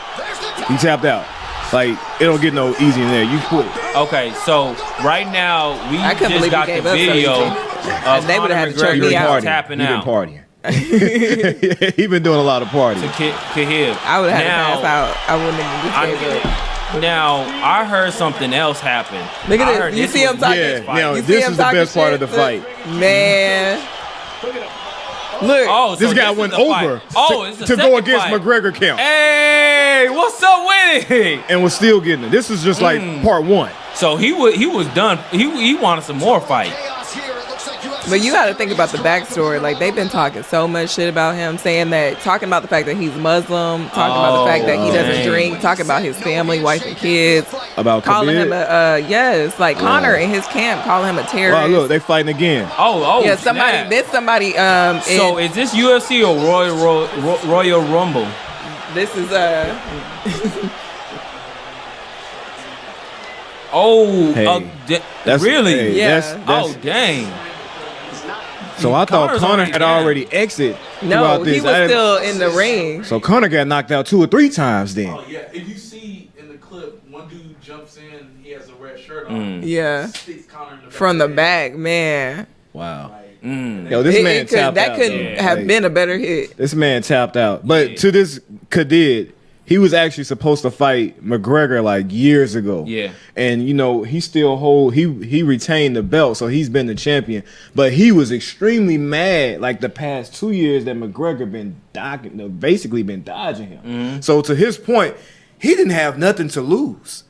He tapped out. Like, it don't get no easy in there. You quit. Okay, so right now we just got the video of they would have had to choke me out tapping out. He been doing a lot of partying. To Khabib. I would have had to pass out. I wouldn't have gave up. Now, I heard something else happen. Look at this. You see him talking? Yeah, now this is the best part of the fight. Man. Look. Oh, this guy went over to go against McGregor count. Hey, what's up with it? And was still getting it. This is just like part one. So he was done. He wanted some more fight. But you got to think about the backstory. Like, they've been talking so much shit about him, talking about the fact that he's Muslim, talking about the fact that he doesn't drink, talking about his family, wife, and kids. About calling Khabib? him Conor in his camp, calling him a terrorist. Wow, look, they fighting again. Yeah, somebody. So is this UFC or Royal Rumble? This is really? Hey, yeah. Dang. So I thought Conor had already exited. No, he was still in the ring. So Conor got knocked out 2 or 3 times then. Oh yeah, if you see in the clip, one dude jumps in, he has a red shirt on. Yeah. Sticks Conor in the back from the back, man. Wow. Yo, this man tapped out. That couldn't have been a better hit. This man tapped out. But to this Khabib, he was actually supposed to fight McGregor like years ago. Yeah. And he still he retained the belt, so he's been the champion. But he was extremely mad like the past 2 years that McGregor basically been dodging him. So to his point, he didn't have nothing to lose.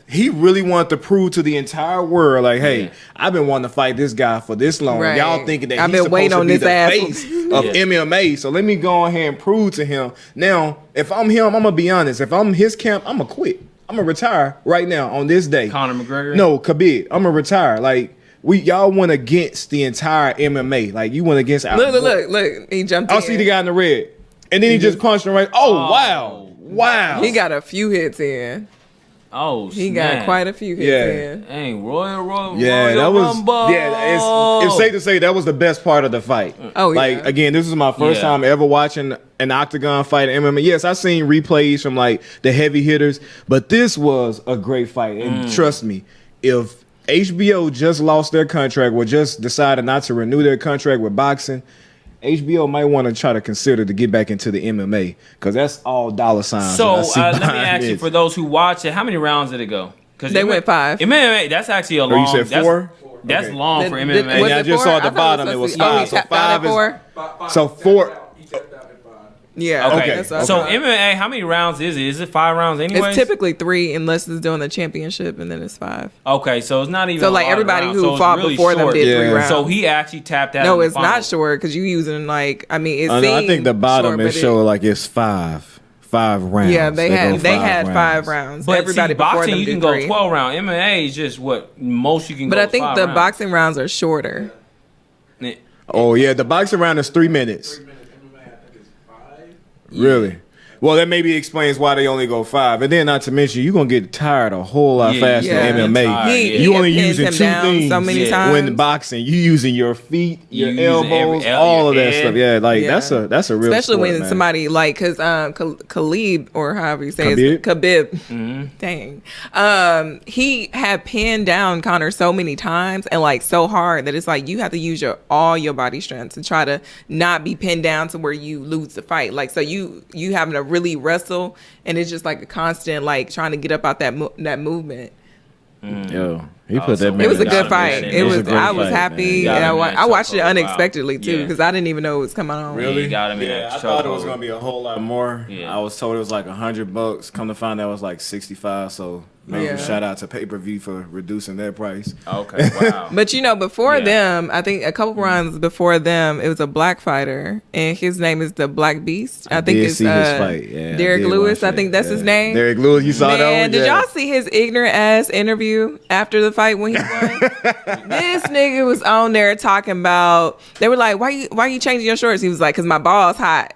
He really wanted to prove to the entire world, like, hey, I've been wanting to fight this guy for this long. Right. Y'all thinking that I've he's been waiting supposed on to be this the ass. face of MMA. So let me go ahead and prove to him. Now, if I'm him, I'm going to be honest. If I'm his camp, I'm going to quit. I'm going to retire right now on this day. Conor McGregor? No, Khabib. I'm going to retire. Like, y'all went against the entire MMA. Like, you went against... Look. He jumped in. I'll see the guy in the red. And then he just punched him right. Oh, wow. He got a few hits in. Oh, he got quite a few hits in. Dang, Royal that was Rumble. it's safe to say that was the best part of the fight. Oh, yeah. Like, again, this is my first time ever watching an octagon fight in MMA. Yes, I've seen replays from like the heavy hitters, but this was a great fight. And trust me, if HBO just lost their contract or just decided not to renew their contract with boxing, HBO might want to try to consider to get back into the MMA because that's all dollar signs. So let me ask you, for those who watch it, how many rounds did it go? Because they went 5. MMA, that's actually a long. You said 4? That's long for MMA. And I just saw at the bottom it was 5. So 5 is 4. Yeah. Okay. So MMA, how many rounds is it? Is it 5 rounds anyway? It's typically 3 unless it's doing the championship, and then it's 5. Okay, so it's not even. So like everybody who fought before them did 3 rounds. So he actually tapped out. No, it's not short because you using like I think the bottom it showed like it's 5 rounds. Yeah, they had 5 rounds. But everybody see, boxing them you can did 3. go 12 round. MMA is just what most you can go. But I think the rounds. boxing rounds are shorter. Oh yeah, the boxing round is 3 minutes. Really? Well, that maybe explains why they only go 5. And then, not to mention, you're going to get tired a whole lot faster than MMA. You only using 2 things so many times. when spboxing. You using your feet, your elbows, all of that stuff. Yeah, like that's a real especially sport, when man. somebody like because Khabib or however you say it, Khabib. Dang, he had pinned down Conor so many times and like so hard that it's like you have to use all your body strength to try to not be pinned down to where you lose the fight. Like so you having to really wrestle, and it's just like a constant like trying to get up out that movement. Yo, he put that. It was a good fight. I was happy, and I watched it unexpectedly too because I didn't even know it was coming on. Really? I thought it was gonna be a whole lot more. I was told it was like $100. Come to find out it was like 65. So maybe shout out to pay-per-view for reducing their price. Okay, wow. But before them, I think a couple rounds before them, it was a black fighter, and his name is the Black Beast. I think it's his fight. Derek Lewis. I think that's his name. Derek Lewis. You saw that one? Did y'all see his ignorant ass interview after the fight when he won? This nigga was on there talking about. They were like, "Why you changing your shorts?" He was like, "Cause my ball's hot."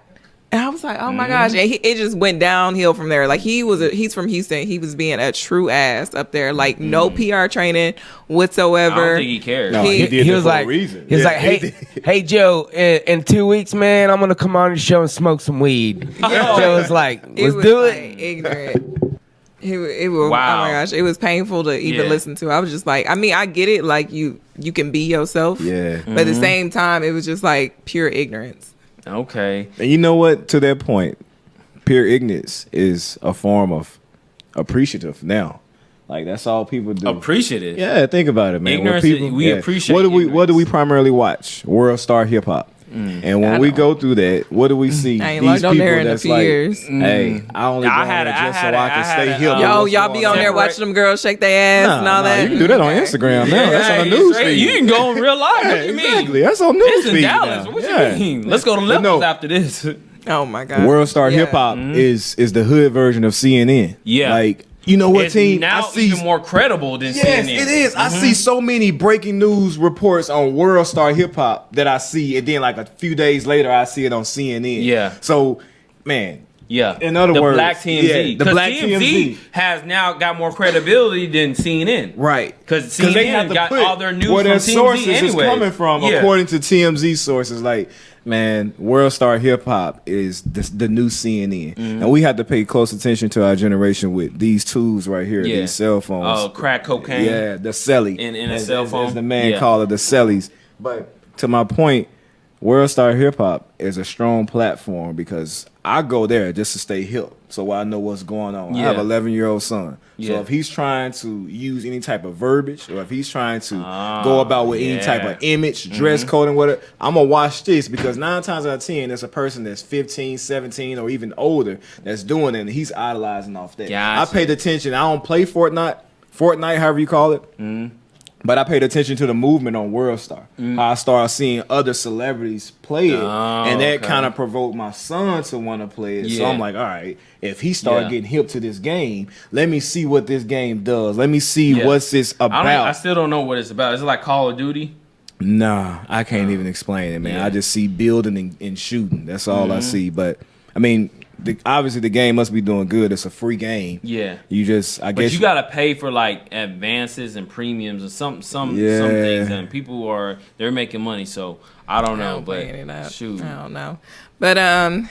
And I was like, oh my gosh. And it just went downhill from there. Like he's from Houston. He was being a true ass up there. Like no PR training whatsoever. I don't think he cared. No, he did was for like, a reason. He was like, hey Joe, in 2 weeks, man, I'm gonna come on the show and smoke some weed. Joe was like, let's do it. Like, ignorant. It was, wow. Oh my gosh, it was painful to even listen to. I was just like, I mean, I get it. Like you can be yourself. Yeah. But at the same time, it was just like pure ignorance. Okay. And you know what? To that point, pure ignorance is a form of appreciative now. Like that's all people do. Appreciative. Yeah, think about it, man. Ignorance. We appreciate. What do we primarily watch? World Star Hip Hop. And when we go through that, what do we see? I ain't logged on there in a few years. Hey, I only go on there just so I can stay hip. Yo, y'all be on there watching them girls shake their ass and all that. You can do that on Instagram now. That's on the news feed. You can go in real life. What you mean? Exactly. That's on news feed. It's in Dallas. What you mean? Let's go to levels after this. Oh my God. World Star Hip Hop is the hood version of CNN. Yeah. Like, you know what, it's team? now even more credible than CNN. Yes, it is. I see so many breaking news reports on World Star Hip Hop that I see, and then like a few days later, I see it on CNN. Yeah. So, man. Yeah. In other words, Black TMZ. the Black TMZ has now got more credibility than CNN. Right. Because CNN got all their news where from their TMZ sources anyway. is coming from, according to TMZ sources. Like, man, World Star Hip Hop is the new CNN. And we have to pay close attention to our generation with these tools right here, these cell phones. Oh, crack cocaine. Yeah, the celly. In a cell phone. As the man called it, the cellies. But to my point, World Star Hip Hop is a strong platform because I go there just to stay hip, so I know what's going on. I have an 11-year-old son. So if he's trying to use any type of verbiage, or if he's trying to go about with any type of image, dress code and whatever, I'm going to watch this because 9 times out of 10, there's a person that's 15, 17, or even older that's doing it, and he's idolizing off that. Gotcha. I paid attention. I don't play Fortnite, however you call it. But I paid attention to the movement on World Star. How I started seeing other celebrities play it. And that kind of provoked my son to want to play it. So I'm like, all right, if he started getting hip to this game, let me see what this game does. Let me see what's this about. I still don't know what it's about. Is it like Call of Duty? Nah, I can't even explain it, man. I just see building and shooting. That's all I see. But, I mean, obviously the game must be doing good. It's a free game. Yeah. You just, I guess. But you gotta pay for like advances and premiums and some things, and people they're making money. So I don't know, but shoot, I don't know. But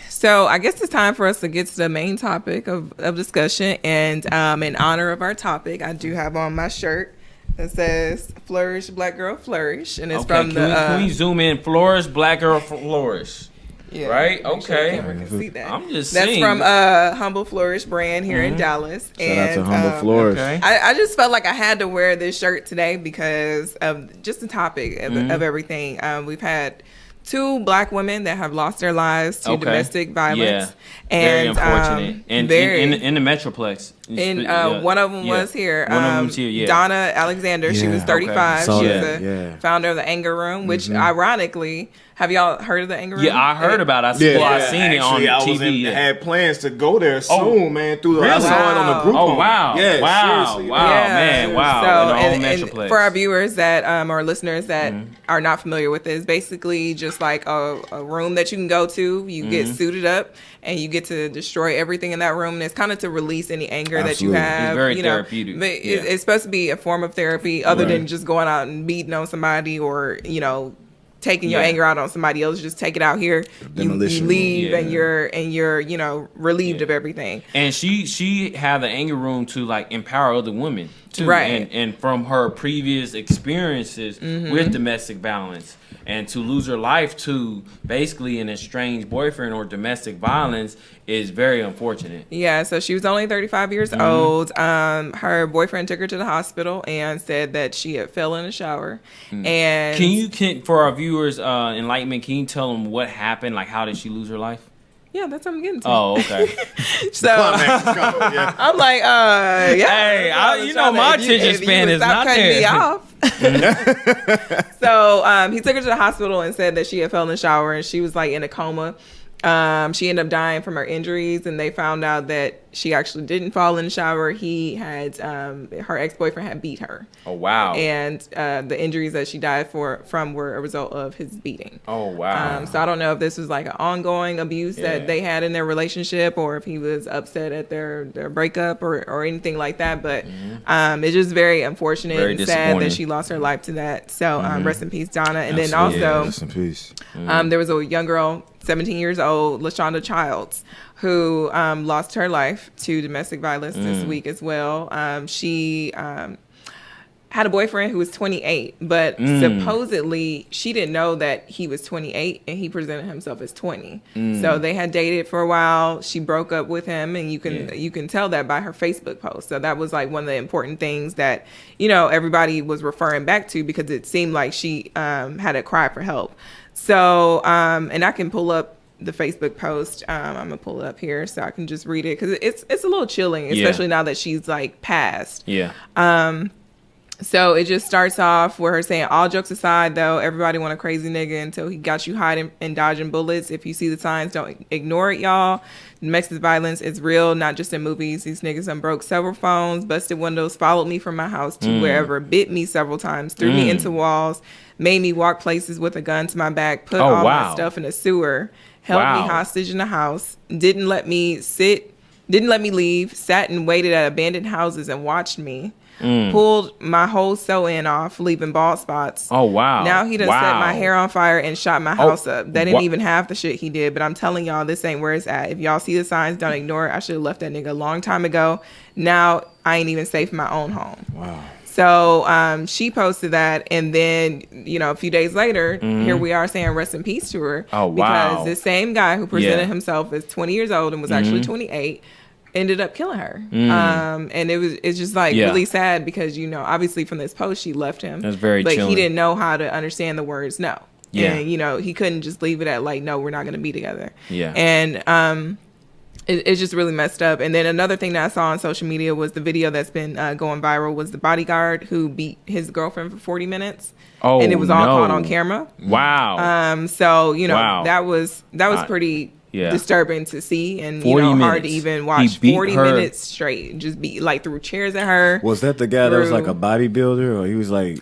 so I guess it's time for us to get to the main topic of discussion. And in honor of our topic, I do have on my shirt that says "Flourish, Black Girl, Flourish," and it's from can we zoom in? Flourish, Black Girl, Flourish. Yeah, right. Okay. Sure can see that. I'm just That's saying. from Humble Flourish brand here in Dallas. Shout out to Humble Flourish. Okay. I just felt like I had to wear this shirt today because of just the topic of everything. We've had 2 Black women that have lost their lives to domestic violence. Yeah. And very unfortunate. And in the Metroplex. And one of them was here. One of them's here, yeah. Donna Alexander. She was 35. Okay. She was the founder of the Anger Room, which ironically, have y'all heard of the Anger Room? Yeah, I heard about it. I seen it on TV. I had plans to go there soon, man. I saw it on the group. Oh, wow. Yeah, wow. seriously. Wow, man. Wow. So, in the whole and Metroplex. for our viewers that or listeners that are not familiar with this, basically just like a room that you can go to. You get suited up and you get to destroy everything in that room. And it's kind of to release any anger that you have. It's very therapeutic. But it's supposed to be a form of therapy other than just going out and beating on somebody or, taking your anger out on somebody else. Just take it out here. You leave and you're relieved of everything. And she had the Anger Room to like empower other women too. Right. And from her previous experiences with domestic violence and to lose her life to basically an estranged boyfriend or domestic violence is very unfortunate. Yeah, so she was only 35 years old. Her boyfriend took her to the hospital and said that she had fell in the shower. And can for our viewers enlightenment, can you tell them what happened? Like, how did she lose her life? Yeah, that's what I'm getting to. Oh, okay. So I'm like, Hey, my attention span is not there. Me off. So he took her to the hospital and said that she had fell in the shower and she was like in a coma. She ended up dying from her injuries, and they found out that she actually didn't fall in the shower. He had her ex-boyfriend had beat her. Oh wow! And the injuries that she died from were a result of his beating. Oh wow! So I don't know if this was like an ongoing abuse that they had in their relationship, or if he was upset at their breakup or anything like that. But it's just very unfortunate and sad that she lost her life to that. So rest in peace, Donna. And then also, rest in peace. There was a young girl, 17 years old, Lashonda Childs, who lost her life to domestic violence this week as well. She had a boyfriend who was 28, but supposedly she didn't know that he was 28 and he presented himself as 20. So they had dated for a while. She broke up with him, and you can tell that by her Facebook post. So that was like one of the important things that, you know, everybody was referring back to, because it seemed like she had a cry for help. So, and I can pull up the Facebook post. I'm gonna pull it up here so I can just read it, because it's a little chilling, especially now that she's like passed. So it just starts off with her saying, all jokes aside, though, everybody want a crazy nigga until he got you hiding and dodging bullets. If you see the signs, don't ignore it, y'all. Domestic violence is real, not just in movies. These niggas done broke several phones, busted windows, followed me from my house to wherever, bit me several times, threw me into walls, made me walk places with a gun to my back, put all my stuff in a sewer, held me hostage in the house, didn't let me leave, sat and waited at abandoned houses and watched me. Pulled my whole sew-in off, leaving bald spots. Now he done set my hair on fire and shot my house up. That didn't even half the shit he did, but I'm telling y'all, this ain't where it's at. If y'all see the signs, don't ignore it. I should have left that nigga a long time ago. Now I ain't even safe in my own home. So she posted that, and then, you know, a few days later, here we are saying rest in peace to her. Because the same guy who presented himself as 20 years old and was actually 28 ended up killing her. And it's just like really sad, because, you know, obviously from this post she left him. That's very But chilling. he didn't know how to understand the words no. And, you know, he couldn't just leave it at like, no, we're not going to be together. And it's just really messed up. And then another thing that I saw on social media was the video that's been going viral was the bodyguard who beat his girlfriend for 40 minutes. And it was all caught on camera. So, you know, that was pretty disturbing to see, and, you know, hard to even watch 40 minutes straight. Just be like, threw chairs at her. Was that the guy that was like a bodybuilder, or he was like...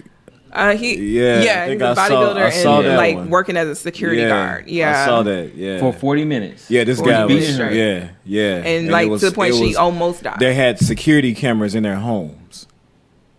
he was a bodybuilder and like one. Working as a security guard. I saw that. For 40 minutes. This guy was and like to the point she almost died. They had security cameras in their homes,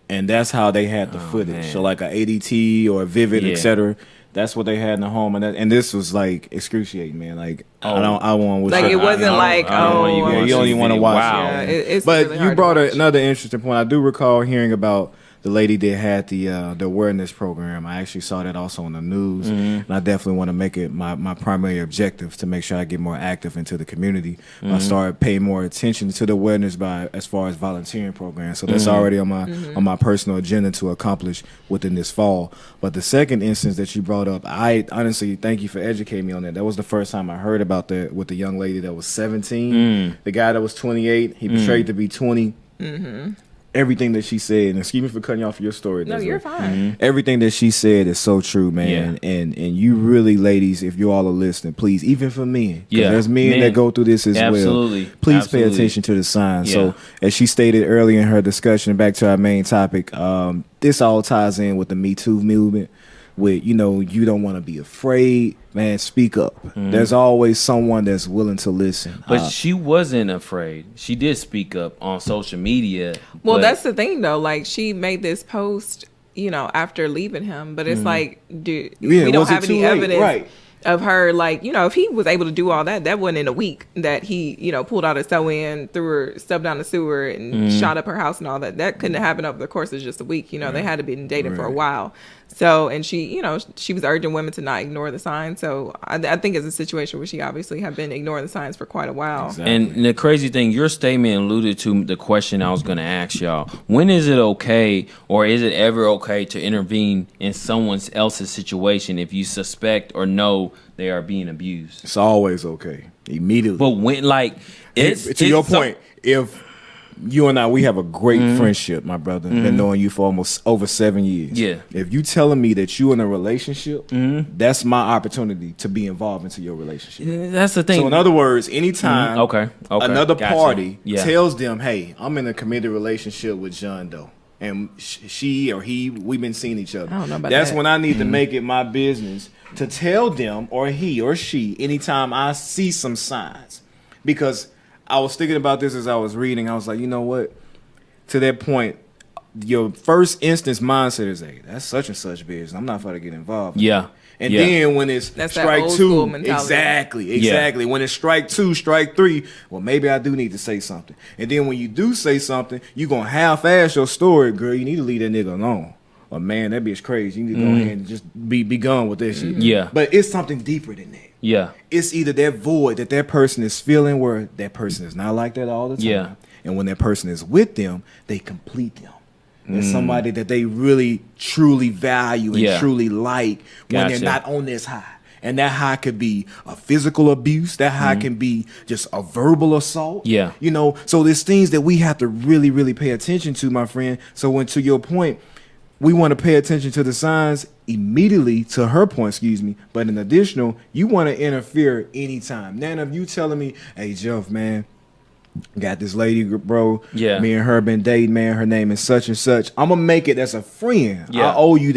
and that's how they had the footage. Man. So like a ADT or a Vivid, etc. That's what they had in the home, and this was like excruciating, man. Like I want like it wasn't like you don't even want to watch it. But really you brought another interesting point. I do recall hearing about the lady that had the awareness program. I actually saw that also on the news, and I definitely want to make it my primary objective to make sure I get more active into the community. I started paying more attention to the awareness as far as volunteering programs. So that's already on my personal agenda to accomplish within this fall. But the second instance that you brought up, I honestly thank you for educating me on that. That was the first time I heard about that with the young lady that was 17, the guy that was 28. He portrayed to be 20. Everything that she said, and excuse me for cutting you off your story. No, you're fine. Everything that she said is so true, man. And you really, ladies, if you all are listening, please, even for men, there's men that go through this as well. Please pay attention to the signs. So, as she stated earlier in her discussion, back to our main topic, this all ties in with the Me Too movement. With, you know, you don't want to be afraid, man, speak up. There's always someone that's willing to listen. But she wasn't afraid. She did speak up on social media. Well, that's the thing, though. Like, she made this post, you know, after leaving him. But it's like, dude, we don't have any evidence of her. Like, you know, if he was able to do all that, that wasn't in a week that he, you know, pulled out a sew-in, threw her stuff down the sewer and shot up her house and all that. That couldn't have happened over the course of just a week. You know, they had to be dating for a while. So, and she, you know, she was urging women to not ignore the signs. So I think it's a situation where she obviously have been ignoring the signs for quite a while. Exactly. And the crazy thing, your statement alluded to the question I was going to ask y'all. When is it okay, or is it ever okay to intervene in someone else's situation if you suspect or know they are being abused? It's always okay. Immediately. But when, like, to your point, if you and I, we have a great friendship, my brother. Been knowing you for almost over 7 years. If you telling me that you in a relationship, that's my opportunity to be involved into your relationship. That's the thing. So in other words, anytime another party tells them, hey, I'm in a committed relationship with John Doe, and she or he, we've been seeing each other. I don't know about that's that. when I need to make it my business to tell them, or he or she, anytime I see some signs. Because I was thinking about this as I was reading. I was like, you know what? To that point, your first instance mindset is, hey, that's such and such business. I'm not going to get involved. Yeah. And then when it's that's strike old 2, exactly. Yeah. When it's strike 2, strike 3, well, maybe I do need to say something. And then when you do say something, you're going to half-ass your story, girl. You need to leave that nigga alone. Or, man, that bitch crazy. You need to go ahead and just be gone with this shit. Yeah. But it's something deeper than that. Yeah. It's either that void that person is feeling where that person is not like that all the time. Yeah. And when that person is with them, they complete them. There's somebody that they really, truly value and truly like when they're not on this high. And that high could be a physical abuse. That high can be just a verbal assault. Yeah. You know, so there's things that we have to really, really pay attention to, my friend. So when, to your point, we want to pay attention to the signs immediately, to her point, but in additional, you want to interfere anytime. Now, if you telling me, hey, Jeff, man, got this lady, bro. Yeah. Me and her been dating, man. Her name is such and such. I'm gonna make it as a friend. Yeah. I owe you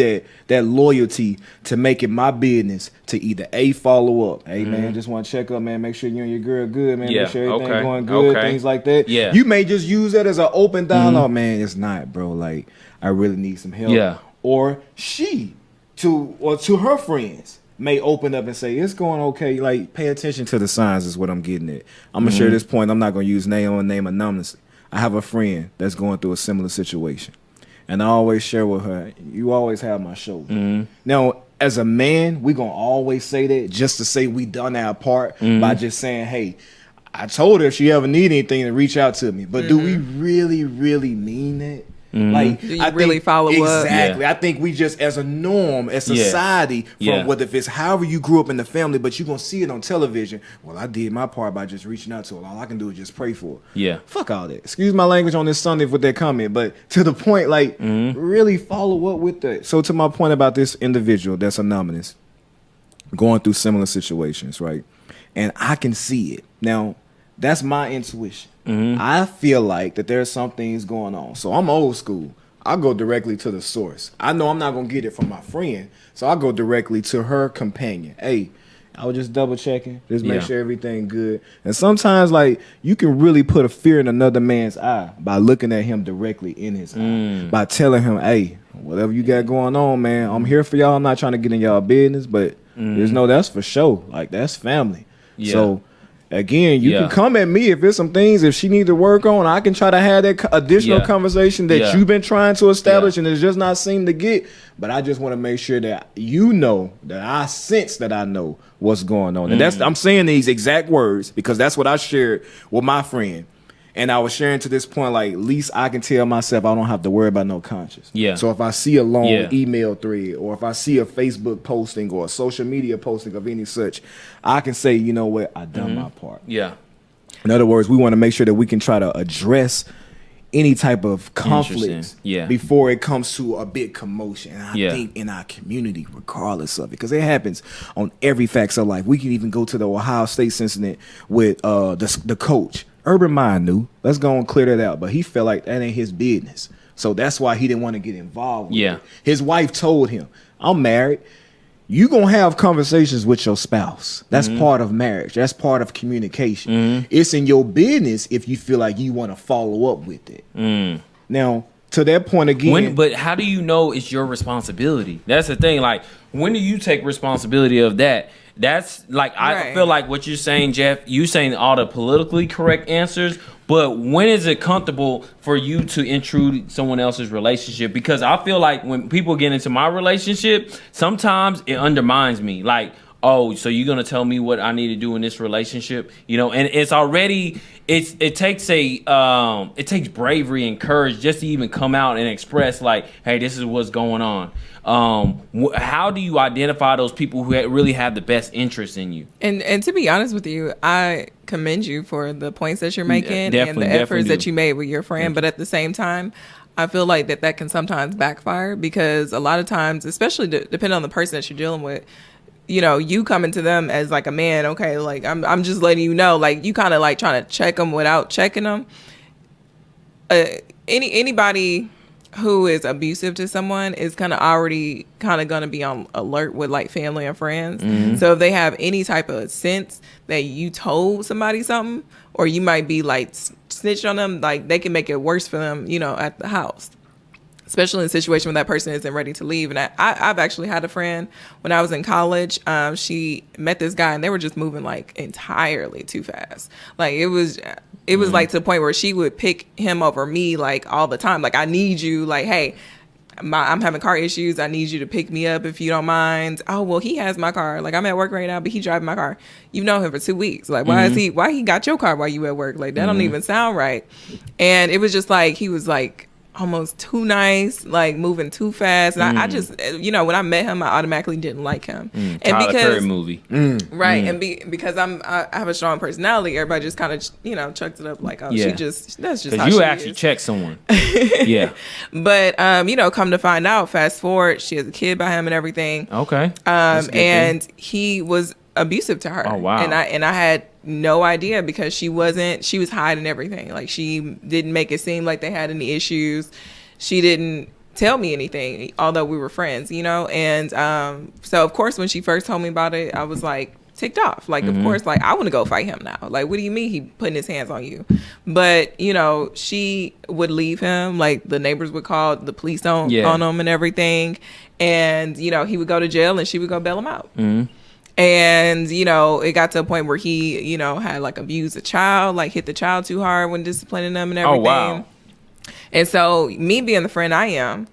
that loyalty to make it my business to either follow up. Hey, man, just want to check up, man. Make sure you and your girl good, man. Yeah. Make sure everything going good. Things like that. Yeah. You may just use that as an open dialogue, man. It's not, bro. Like, I really need some help. Yeah. Or she to her friends may open up and say, it's going okay. Like, pay attention to the signs is what I'm getting at. I'm going to share this point. I'm not going to use name anonymously. I have a friend that's going through a similar situation. And I always share with her, you always have my shoulder. Now, as a man, we're going to always say that just to say we done our part by just saying, hey, I told her if she ever need anything to reach out to me. But do we really, really mean that? Like, do you really follow up? Exactly. Yeah. I think we just, as a norm, as society, from whether if it's however you grew up in the family, but you're going to see it on television. Well, I did my part by just reaching out to her. All I can do is just pray for her. Yeah. Fuck all that. Excuse my language on this Sunday with that comment, but to the point, like, really follow up with that. So to my point about this individual that's anonymous, going through similar situations, right? And I can see it. Now, that's my intuition. I feel like that there's some things going on. So I'm old school. I go directly to the source. I know I'm not going to get it from my friend. So I go directly to her companion. Hey, I was just double checking. Just make sure everything good. And sometimes, like, you can really put a fear in another man's eye by looking at him directly in his eye. By telling him, hey, whatever you got going on, man, I'm here for y'all. I'm not trying to get in y'all business, but just know that's for sure. Like, that's family. Yeah. So again, you can come at me if there's some things if she needs to work on. I can try to have that additional conversation that you've been trying to establish and it's just not seemed to get. But I just want to make sure that you know that I sense that I know what's going on. And that's I'm saying these exact words because that's what I shared with my friend. And I was sharing to this point, like, at least I can tell myself I don't have to worry about no conscience. Yeah. So if I see a long email thread or if I see a Facebook posting or a social media posting of any such, I can say, you know what, I done my part. Yeah. In other words, we want to make sure that we can try to address any type of conflicts before it comes to a big commotion. And I think in our community, regardless of it, because it happens on every facts of life. We can even go to the Ohio State incident with the coach. Urban Mind knew. Let's go and clear that out. But he felt like that ain't his business. So that's why he didn't want to get involved with it. His wife told him, I'm married. You going to have conversations with your spouse. That's part of marriage. That's part of communication. It's in your business if you feel like you want to follow up with it. Now, to that point again. But how do you know it's your responsibility? That's the thing. Like, when do you take responsibility of that? That's like, I feel like what you're saying, Jeff, you saying all the politically correct answers, but when is it comfortable for you to intrude someone else's relationship? Because I feel like when people get into my relationship, sometimes it undermines me. Like, oh, so you're gonna tell me what I need to do in this relationship, you know? And it's already it takes bravery and courage just to even come out and express like, hey, this is what's going on. How do you identify those people who really have the best interest in you? And to be honest with you, I commend you for the points that you're making and the efforts that you made with your friend. But at the same time, I feel like that can sometimes backfire because a lot of times, especially depending on the person that you're dealing with, you know, you coming to them as like a man, okay, like I'm just letting you know, like you kind of like trying to check them without checking them. Anybody who is abusive to someone is kind of already kind of going to be on alert with like family and friends. So if they have any type of sense that you told somebody something, or you might be like snitched on them, like they can make it worse for them, you know, at the house. especially in a situation when that person isn't ready to leave. And I've actually had a friend when I was in college. She met this guy and they were just moving like entirely too fast. Like it was like to the point where she would pick him over me like all the time. Like, I need you. Like, hey, I'm having car issues. I need you to pick me up if you don't mind. Oh, well, he has my car. Like, I'm at work right now, but he driving my car. You've known him for 2 weeks. Like, why he got your car while you at work? Like, that don't even sound right. And it was just like, he was like almost too nice, like moving too fast. And I just, when I met him, I automatically didn't like him. And Tyler because Perry movie. Right. And because I have a strong personality, everybody just kind of, chucked it up like, oh, that's just how she you actually check someone. Yeah. But, come to find out, fast forward, she has a kid by him and everything. Okay. And he was abusive to her. Oh, wow. And I had no idea because she was hiding everything. Like, she didn't make it seem like they had any issues. She didn't tell me anything, although we were friends, And so, of course, when she first told me about it, I was like ticked off. Like, of course, like, I want to go fight him now. Like, what do you mean he putting his hands on you? But, she would leave him. Like, the neighbors would call the police on him and everything. And, he would go to jail and she would go bail him out. And, it got to a point where he, had like abused a child, like hit the child too hard when disciplining them and everything. Oh, wow. And so me being the friend I am,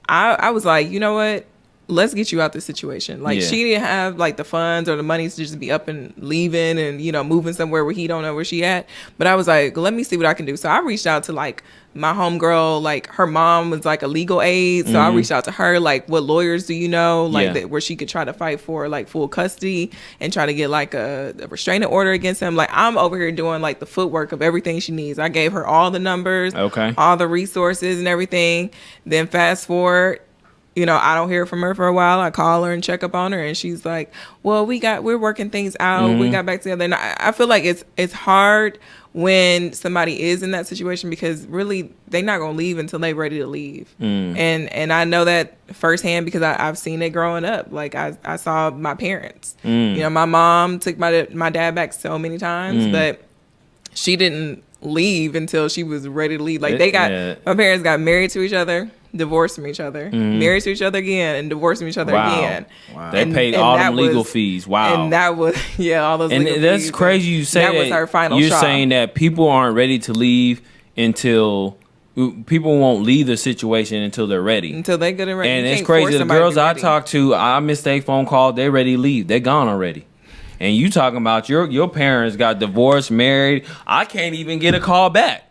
I was like, you know what? Let's get you out this situation. Like, she didn't have like the funds or the money to just be up and leaving and, moving somewhere where he don't know where she at. But I was like, let me see what I can do. So I reached out to like my homegirl, like her mom was like a legal aid. So I reached out to her, like, what lawyers do you know? Like where she could try to fight for like full custody and try to get like a restraining order against him. Like, I'm over here doing like the footwork of everything she needs. I gave her all the numbers, all the resources and everything. Then fast forward, I don't hear from her for a while. I call her and check up on her, and she's like, well, we're working things out. We got back together. And I feel like it's hard when somebody is in that situation because really they're not going to leave until they're ready to leave. And I know that firsthand because I've seen it growing up. Like, I saw my parents. My mom took my dad back so many times, but she didn't leave until she was ready to leave. Like, my parents got married to each other, divorced from each other, married to each other again, and divorced from each other again. Wow. They paid all them legal fees. Wow. And that was, all those legal fees. And that's crazy you say that. That was her final You're shot. saying that people aren't ready to leave until... People won't leave the situation until they're ready. Until they're good and ready. And it's crazy. The girls I talk to, I miss their phone call. They're ready to leave. They're gone already. And you talking about your parents got divorced, married. I can't even get a call back.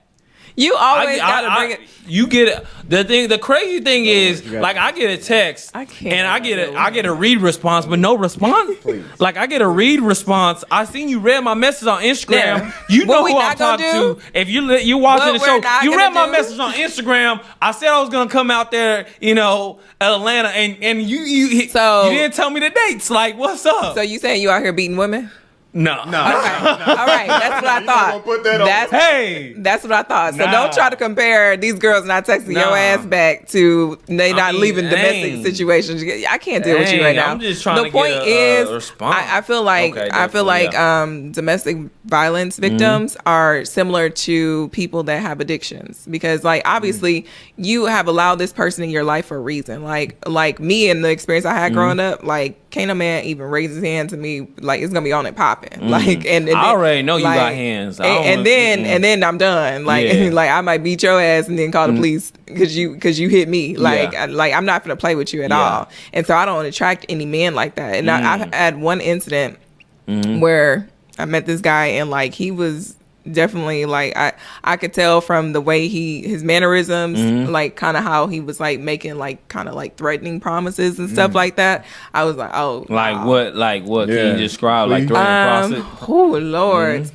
You always gotta bring it. You get it. The crazy thing is, like, I get a text and I get a read response, but no response. Please. Like, I get a read response. I seen you read my message on Instagram. Yeah. You know who I'm talking to. If you watching the show, you read my message on Instagram. I said I was gonna come out there, Atlanta, and you didn't tell me the dates. Like, what's up? So you saying you out here beating women? No. Okay. All right. That's what I thought. Put that on. That's what I thought. So don't try to compare these girls not texting your ass back to they not leaving domestic situations. I can't deal with you right now. I'm just trying to get a response. I feel like domestic violence victims are similar to people that have addictions because, like, obviously you have allowed this person in your life for a reason. Like me and the experience I had growing up, like, can't a man even raise his hand to me like it's gonna be on and popping. Like, and I already know you got hands. And then I'm done. Like, like I might beat your ass and then call the police because you hit me. Like, I'm not gonna play with you at all. And so I don't attract any men like that. And I've had one incident where I met this guy and like he was definitely like I could tell from the way his mannerisms, like kind of how he was like making like kind of like threatening promises and stuff like that. I was like, oh, like what can you describe? Like threatening promises? Oh Lord.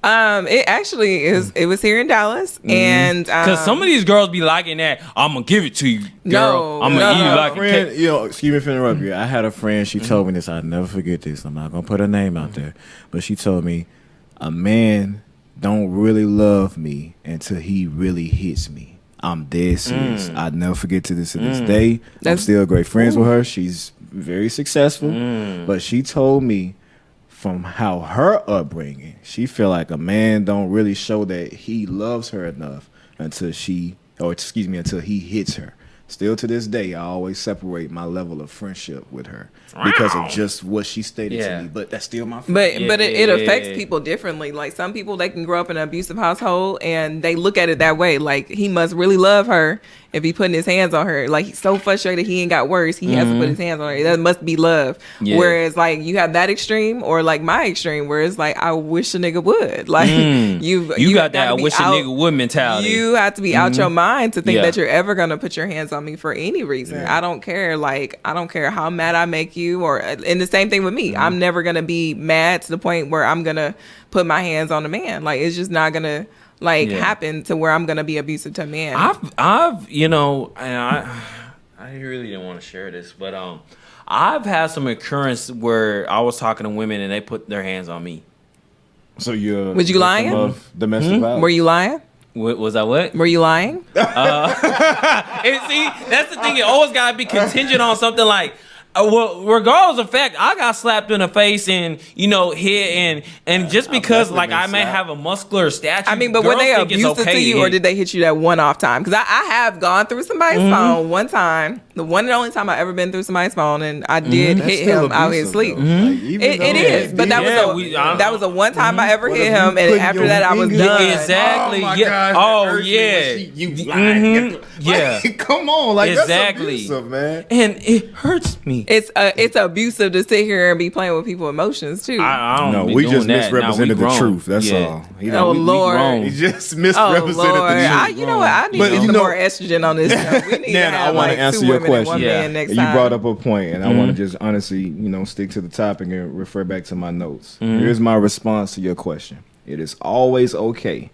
It actually it was here in Dallas, and because some of these girls be liking that. I'm gonna give it to you, girl. I'm gonna eat you like a cake. Excuse me for interrupting you. I had a friend. She told me this. I'll never forget this. I'm not gonna put her name out there, but she told me a man don't really love me until he really hits me. I'm dead serious. I'll never forget to this day. I'm still great friends with her. She's very successful, but she told me from how her upbringing, she feel like a man don't really show that he loves her enough until he hits her. Still to this day, I always separate my level of friendship with her because of just what she stated to me. But that's still my friend. But it affects people differently. Like some people, they can grow up in an abusive household and they look at it that way. Like he must really love her if he putting his hands on her. Like he's so frustrated he ain't got words. He has to put his hands on her. That must be love. Yeah. Whereas like you have that extreme or like my extreme where it's like I wish a nigga would. Like you got that I wish a nigga would mentality. You have to be out your mind to think that you're ever gonna put your hands on me for any reason. I don't care. Like I don't care how mad I make you and the same thing with me. I'm never gonna be mad to the point where I'm gonna put my hands on a man. Like it's just not gonna happen to where I'm gonna be abusive to a man. I've you know, and I really didn't want to share this, but I've had some occurrence where I was talking to women and they put their hands on me. So you're was you lying? Of domestic violence? Were you lying? Was that what? Were you lying? See, that's the thing. It always gotta be contingent on something like. Well, regardless of fact, I got slapped in the face and hit and just because like I may have a muscular statue. I mean, but were they abusive to you or did they hit you that one-off time? Because I have gone through somebody's phone one time, the one and only time I ever been through somebody's phone, and I did hit him out of his sleep. It is, but that was a one time I ever hit him, and after that I was done. Exactly. Oh my gosh, yeah. Come on, like exactly. That's abusive, man. And it hurts me. It's abusive to sit here and be playing with people's emotions too. I don't know. We just misrepresented the truth. That's all. Lord, he just misrepresented the truth. You know what? I need to get some more estrogen on this. We need to have I want to answer your question. You brought up a point, and I want to just honestly, stick to the topic and refer back to my notes. Here's my response to your question. It is always okay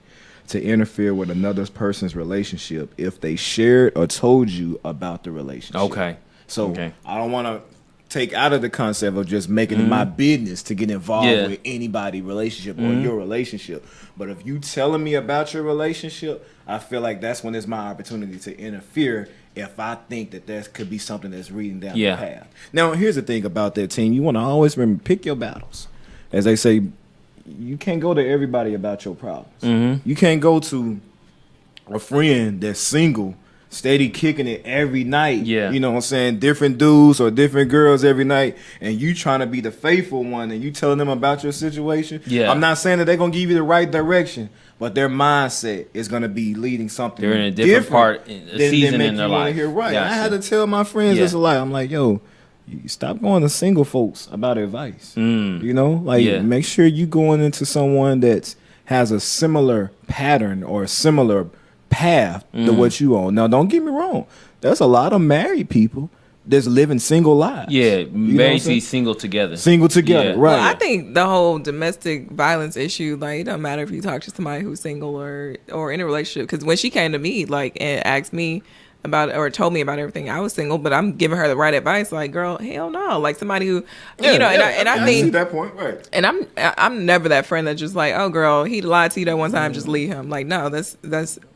to interfere with another person's relationship if they shared or told you about the relationship. Okay. So I don't want to take out of the concept of just making it my business to get involved with anybody's relationship or your relationship. But if you telling me about your relationship, I feel like that's when it's my opportunity to interfere if I think that there could be something that's reading down the path. Now, here's the thing about that, team. You want to always remember, pick your battles. As they say, you can't go to everybody about your problems. You can't go to a friend that's single steady kicking it every night. You know what I'm saying? Different dudes or different girls every night, and you trying to be the faithful one and you telling them about your situation. I'm not saying that they're going to give you the right direction, but their mindset is going to be leading something they're in a different part, a season in their life. Right. I had to tell my friends this a lot. I'm like, yo, you stop going to single folks about advice. Make sure you going into someone that has a similar pattern or a similar path to what you on. Now, don't get me wrong. There's a lot of married people that's living single lives. Basically single together. Right. Well, I think the whole domestic violence issue, like, it doesn't matter if you talk to somebody who's single or in a relationship. Because when she came to me, like, and asked me about or told me about everything, I was single, but I'm giving her the right advice. Like, girl, hell no. Like somebody who, and I think see that point, right? And I'm never that friend that's just like, oh, girl, he lied to you that one time, just leave him. Like, no, that's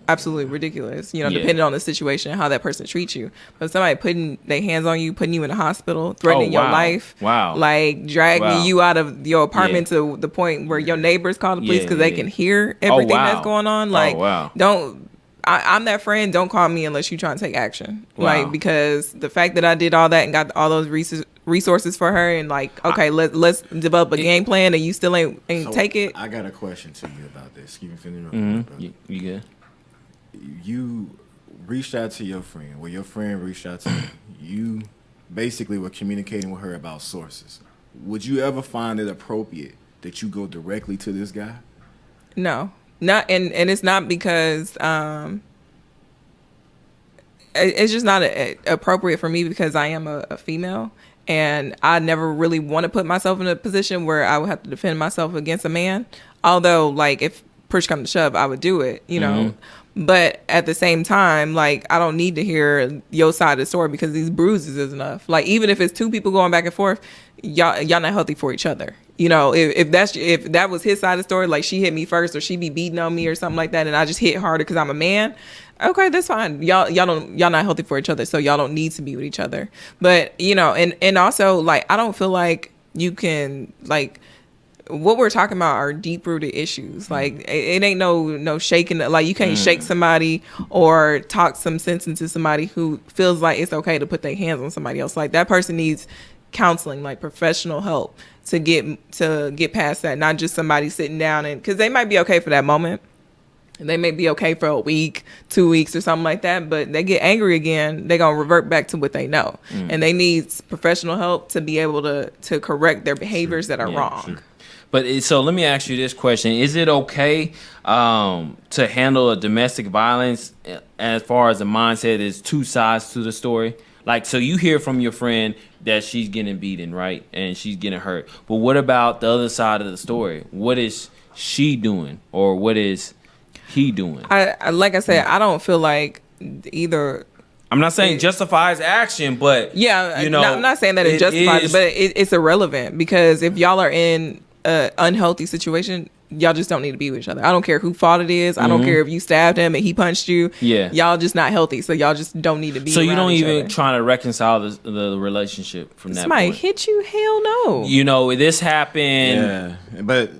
absolutely ridiculous. Depending on the situation and how that person treats you. But somebody putting their hands on you, putting you in the hospital, threatening your life, like dragging you out of your apartment to the point where your neighbors call the police because they can hear everything that's going on. Like, don't. I'm that friend. Don't call me unless you trying to take action. Like, because the fact that I did all that and got all those resources for her and like, okay, let's develop a game plan and you still ain't take it. I got a question to you about this. You can finish. You good? You reached out to your friend. Well, your friend reached out to you. You basically were communicating with her about sources. Would you ever find it appropriate that you go directly to this guy? No. Not and it's not because it's just not appropriate for me because I am a female and I never really want to put myself in a position where I would have to defend myself against a man. Although, like, if push come to shove, I would do it, But at the same time, like, I don't need to hear your side of the story because these bruises is enough. Like, even if it's two people going back and forth, y'all not healthy for each other. If that was his side of the story, like she hit me first or she be beating on me or something like that, and I just hit harder because I'm a man. Okay, that's fine. Y'all not healthy for each other, so y'all don't need to be with each other. But and also, like, I don't feel like you can, like, what we're talking about are deep rooted issues. Like it ain't no shaking. Like you can't shake somebody or talk some sense into somebody who feels like it's okay to put their hands on somebody else. Like that person needs counseling, like professional help to get past that. Not just somebody sitting down and because they might be okay for that moment. They may be okay for a week, 2 weeks or something like that, but they get angry again, they're going to revert back to what they know. And they need professional help to be able to correct their behaviors that are wrong. True. But so let me ask you this question. Is it okay to handle a domestic violence as far as the mindset is two sides to the story? Like, so you hear from your friend that she's getting beaten, right? And she's getting hurt. But what about the other side of the story? What is she doing or what is he doing? I like I said, I don't feel like either. I'm not saying justifies action, but I'm not saying that it justifies it, but it's irrelevant because if y'all are in an unhealthy situation, y'all just don't need to be with each other. I don't care who fault it is. I don't care if you stabbed him and he punched you. Yeah, y'all just not healthy, so y'all just don't need to be. So you don't even try to reconcile the relationship from that point. Somebody hit you? Hell no. You know this happened. Yeah, but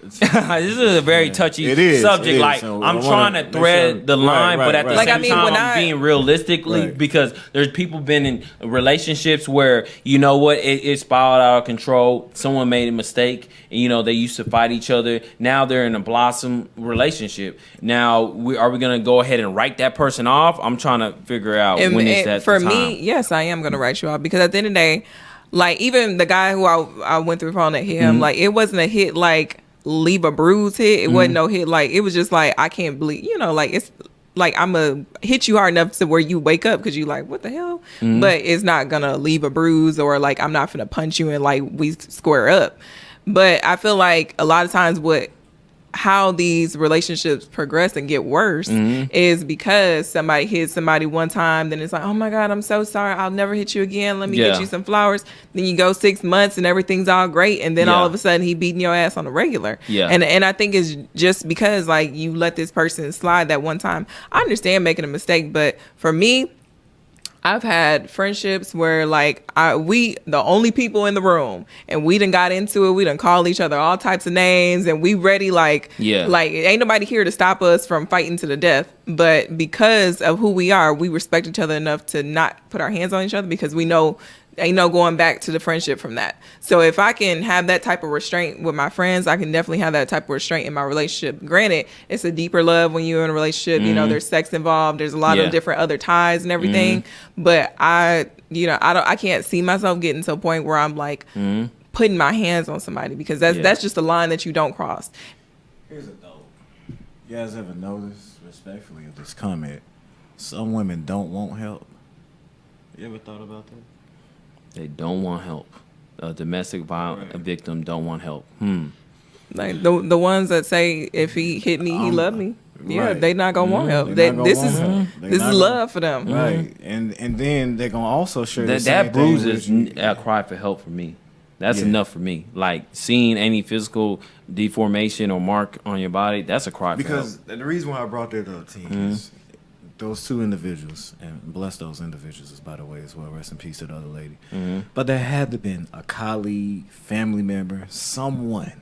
this is a very touchy subject. Like so I'm trying to thread the line, but at the same time, I'm being realistically because there's people been in relationships where you know what it spiraled out of control. Someone made a mistake, and they used to fight each other. Now they're in a blossom relationship. Now are we gonna go ahead and write that person off? I'm trying to figure out when is that for time. me. Yes, I am gonna write you off because at the end of the day, like even the guy who I went through phone at him, like it wasn't a hit like. Leave a bruise hit. It wasn't no hit. Like it was just like I can't believe. Like it's like I'm gonna hit you hard enough to where you wake up because you like what the hell. But it's not gonna leave a bruise or like I'm not gonna punch you and like we square up. But I feel like a lot of times how these relationships progress and get worse is because somebody hit somebody one time, then it's like, oh my God, I'm so sorry, I'll never hit you again, let me get you some flowers. Then you go 6 months and everything's all great, and then all of a sudden he beating your ass on a regular. And I think it's just because like you let this person slide that one time. I understand making a mistake, but for me, I've had friendships where like we the only people in the room and we done got into it. We done called each other all types of names and we ready like ain't nobody here to stop us from fighting to the death. But because of who we are, we respect each other enough to not put our hands on each other because we know ain't no going back to the friendship from that. So if I can have that type of restraint with my friends, I can definitely have that type of restraint in my relationship. Granted, it's a deeper love when you're in a relationship. There's sex involved. There's a lot of different other ties and everything. But I can't see myself getting to a point where I'm like putting my hands on somebody because that's just a line that you don't cross. Here's a note. You guys ever notice, respectfully, of this comment? Some women don't want help. You ever thought about that? They don't want help. A domestic violence victim don't want help. Like the ones that say if he hit me, he loved me. Yeah, they not gonna want help. This is love for them. Right, and then they're gonna also share that bruise is a cry for help for me. That's enough for me. Like seeing any physical deformation or mark on your body, that's a cry for help. Because the reason why I brought that up, team, is those two individuals, and bless those individuals, by the way, as well. Rest in peace to the other lady. But there had to have been a colleague, family member, someone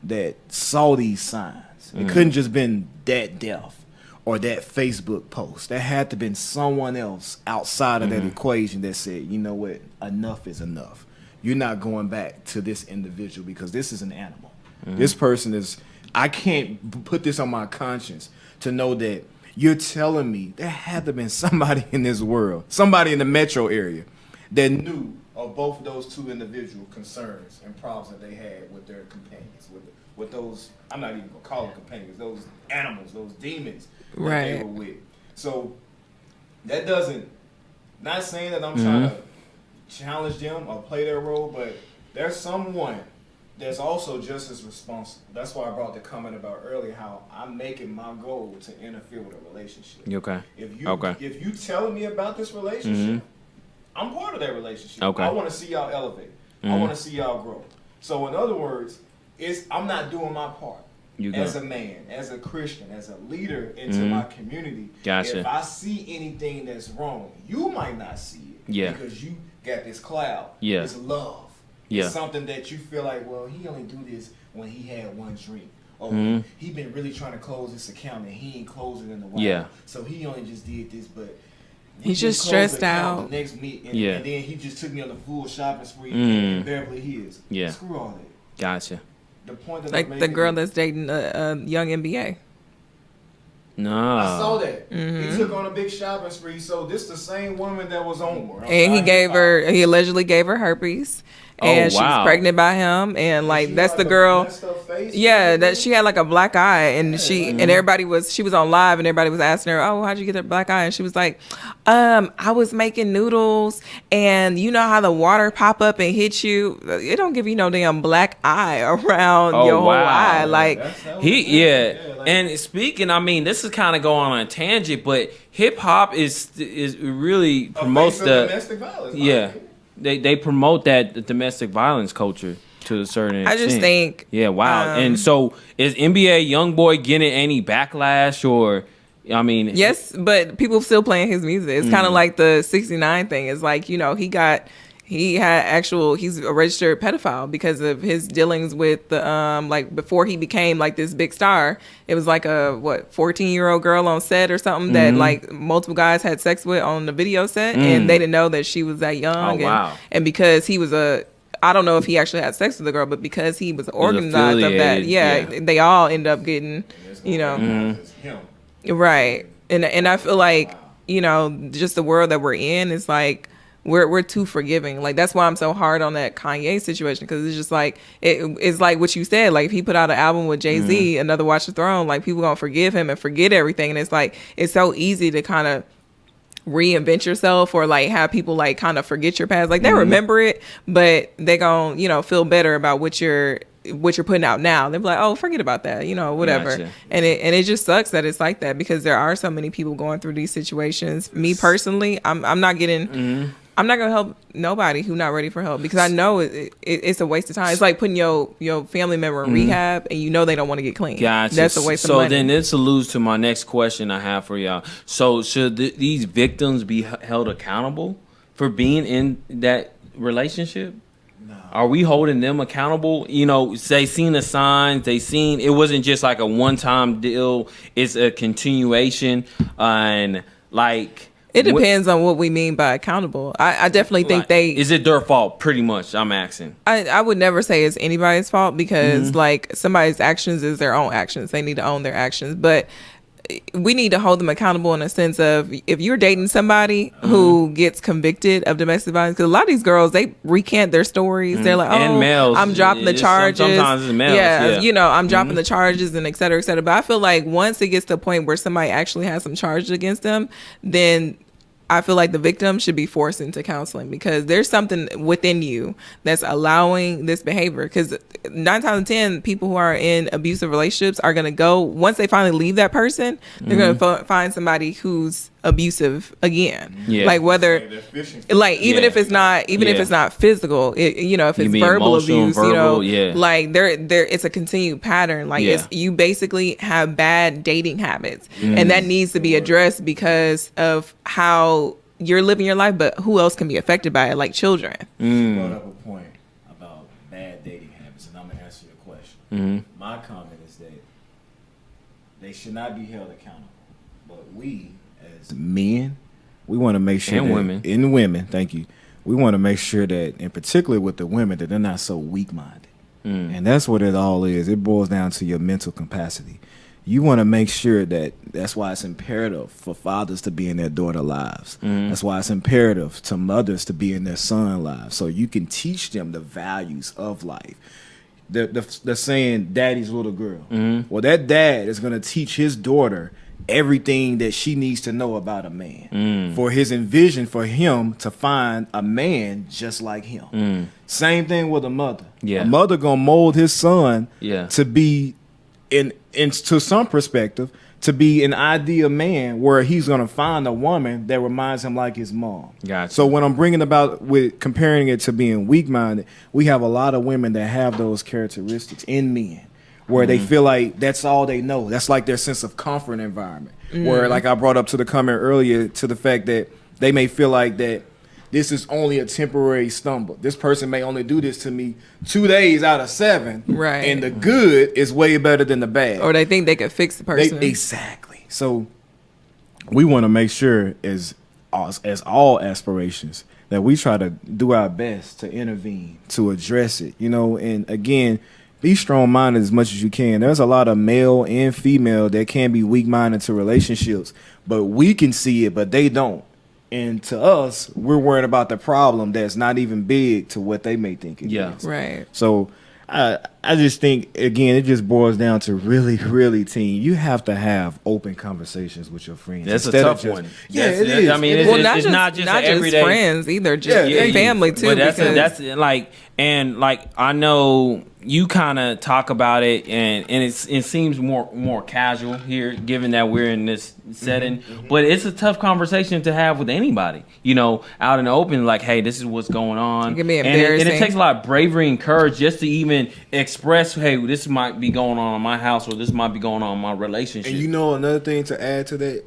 that saw these signs. It couldn't just been that death or that Facebook post. There had to have been someone else outside of that equation that said, you know what, enough is enough. You're not going back to this individual because this is an animal. This person is, I can't put this on my conscience to know that you're telling me there had to have been somebody in this world, somebody in the metro area that knew of both of those two individual concerns and problems that they had with their companions, with those, I'm not even going to call them companions, those animals, those demons that they were with. So that doesn't, not saying that I'm trying to challenge them or play their role, but there's someone that's also just as responsible. That's why I brought the comment about earlier how I'm making my goal to interfere with a relationship. Okay. If you telling me about this relationship, I'm part of that relationship. Okay. I want to see y'all elevate. I want to see y'all grow. So in other words, I'm not doing my part as a man, as a Christian, as a leader into my community. Gotcha. If I see anything that's wrong, you might not see it because you got this cloud, this love. It's something that you feel like, well, he only do this when he had one drink. Or he been really trying to close this account and he ain't closing in a while. Yeah. So he only just did this, but he's just stressed out. The next meet, and then he just took me on the full shopping spree in Beverly Hills. Yeah. Screw all that. Gotcha. The point that like the girl that's dating a young NBA. No. I saw that. He took on a big shopping spree. So this the same woman that was on. And he allegedly gave her herpes. And she was pregnant by him, and like that's the girl. That she had like a black eye, and and everybody she was on live, and everybody was asking her, "Oh, how'd you get that black eye?" And she was like, "I was making noodles, and you know how the water pop up and hit you. It don't give you no damn black eye around your whole eye." Like And speaking, I mean, this is kind of going on a tangent, but hip hop is really promotes the domestic violence. Yeah. They promote the domestic violence culture to a certain extent. I just think... Yeah, wow. And so, is NBA YoungBoy getting any backlash or... I mean... Yes, but people still playing his music. It's kind of like the 69 thing. It's like, you know, he's a registered pedophile because of his dealings with the like before he became like this big star. It was like a 14-year-old girl on set or something that like multiple guys had sex with on the video set, and they didn't know that she was that young. And because he was I don't know if he actually had sex with the girl, but because he was organized of that, they all end up getting, you know, right. And I feel like, you know, just the world that we're in is like, we're too forgiving. Like that's why I'm so hard on that Kanye situation, because it's just like it's like what you said. Like if he put out an album with Jay-Z, another Watch the Throne, like people gonna forgive him and forget everything. And it's like it's so easy to kind of reinvent yourself or like have people like kind of forget your past. Like they remember it, but they gonna, you know, feel better about what you're putting out now. They'll be like, oh, forget about that, you know, whatever. Gotcha. And it just sucks that it's like that, because there are so many people going through these situations. Me personally, I'm not getting. I'm not gonna help nobody who not ready for help, because I know it's a waste of time. It's like putting your family member in rehab and you know they don't want to get clean. Gotcha. That's a waste of money. So then this alludes to my next question I have for y'all. So should these victims be held accountable for being in that relationship? No. Are we holding them accountable? You know, they seen the signs. It wasn't just like a one-time deal. It's a continuation, and like. It depends on what we mean by accountable. I definitely think Is it their fault? Pretty much, I'm asking. I would never say it's anybody's fault, because like somebody's actions is their own actions. They need to own their actions. But we need to hold them accountable in a sense of, if you're dating somebody who gets convicted of domestic violence, because a lot of these girls, they recant their stories. They're like, oh, males, I'm dropping the charges. Sometimes it's males. You know, I'm dropping the charges and et cetera, et cetera. But I feel like once it gets to the point where somebody actually has some charges against them, then I feel like the victim should be forced into counseling, because there's something within you that's allowing this behavior. Because 9 times out of 10, people who are in abusive relationships are going to go, once they finally leave that person, they're going to find somebody who's abusive again. Yeah. Like whether, like even if it's not, if it's not physical, you know, if it's verbal abuse, you know, like there, it's a continued pattern. Like you basically have bad dating habits, and that needs to be addressed because of how you're living your life. But who else can be affected by it? Like children. You brought up a point about bad dating habits, and I'm gonna answer your question. My comment is that they should not be held accountable, but we as men, we want to make sure women, thank you. We want to make sure that, in particular with the women, that they're not so weak-minded. And that's what it all is. It boils down to your mental capacity. You want to make sure that's why it's imperative for fathers to be in their daughter lives. That's why it's imperative to mothers to be in their son lives, so you can teach them the values of life. The saying, daddy's little girl. Well, that dad is going to teach his daughter everything that she needs to know about a man, for his envision for him to find a man just like him. Same thing with a mother. A mother gonna mold his son to be in to some perspective to be an ideal man, where he's gonna find a woman that reminds him like his mom. Gotcha. So when I'm bringing about with comparing it to being weak-minded, we have a lot of women that have those characteristics in men, where they feel like that's all they know. That's like their sense of comfort environment. Where, like I brought up to the comment earlier, to the fact that they may feel like that this is only a temporary stumble. This person may only do this to me 2 days out of 7. Right. And the good is way better than the bad. Or they think they could fix the person. Exactly. So we want to make sure as all aspirations that we try to do our best to intervene, to address it, and again, be strong-minded as much as you can. There's a lot of male and female that can be weak-minded to relationships, but we can see it, but they don't. And to us, we're worried about the problem that's not even big to what they may think it is. Right. So I just think, again, it just boils down to really, really, team. You have to have open conversations with your friends. That's a tough one. Yeah, it is. I mean, it's not just everyday friends either, just family too. But that's like I know you kind of talk about it, and it seems more casual here, given that we're in this setting. But it's a tough conversation to have with anybody, out in the open. Like, hey, this is what's going on. It can be embarrassing, and it takes a lot of bravery and courage just to even express, hey, this might be going on in my house, or this might be going on in my relationship. And another thing to add to that,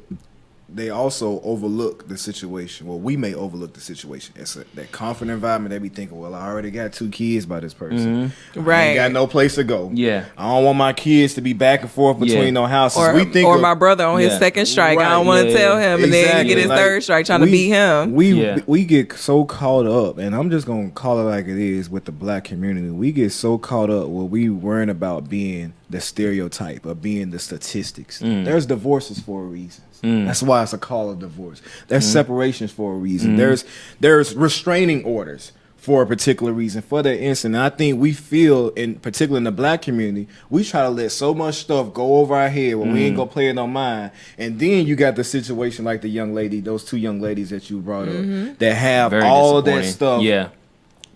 they also overlook the situation. Well, we may overlook the situation. It's that confident environment. They be thinking, well, I already got 2 kids by this person. Right. I ain't got no place to go. Yeah. I don't want my kids to be back and forth between no houses. Or my brother on his second strike. Right. I don't want to tell him, and then get his third strike trying to beat him. We get so caught up, and I'm just going to call it like it is with the black community. We get so caught up where we worrying about being the stereotype or being the statistics. There's divorces for a reason. That's why it's a call of divorce. There's separations for a reason. There's restraining orders for a particular reason, for that incident. And I think we feel, in particular in the black community, we try to let so much stuff go over our head when we ain't gonna play it on mind. And then you got the situation like the young lady, those 2 young ladies that you brought up, that have all of that stuff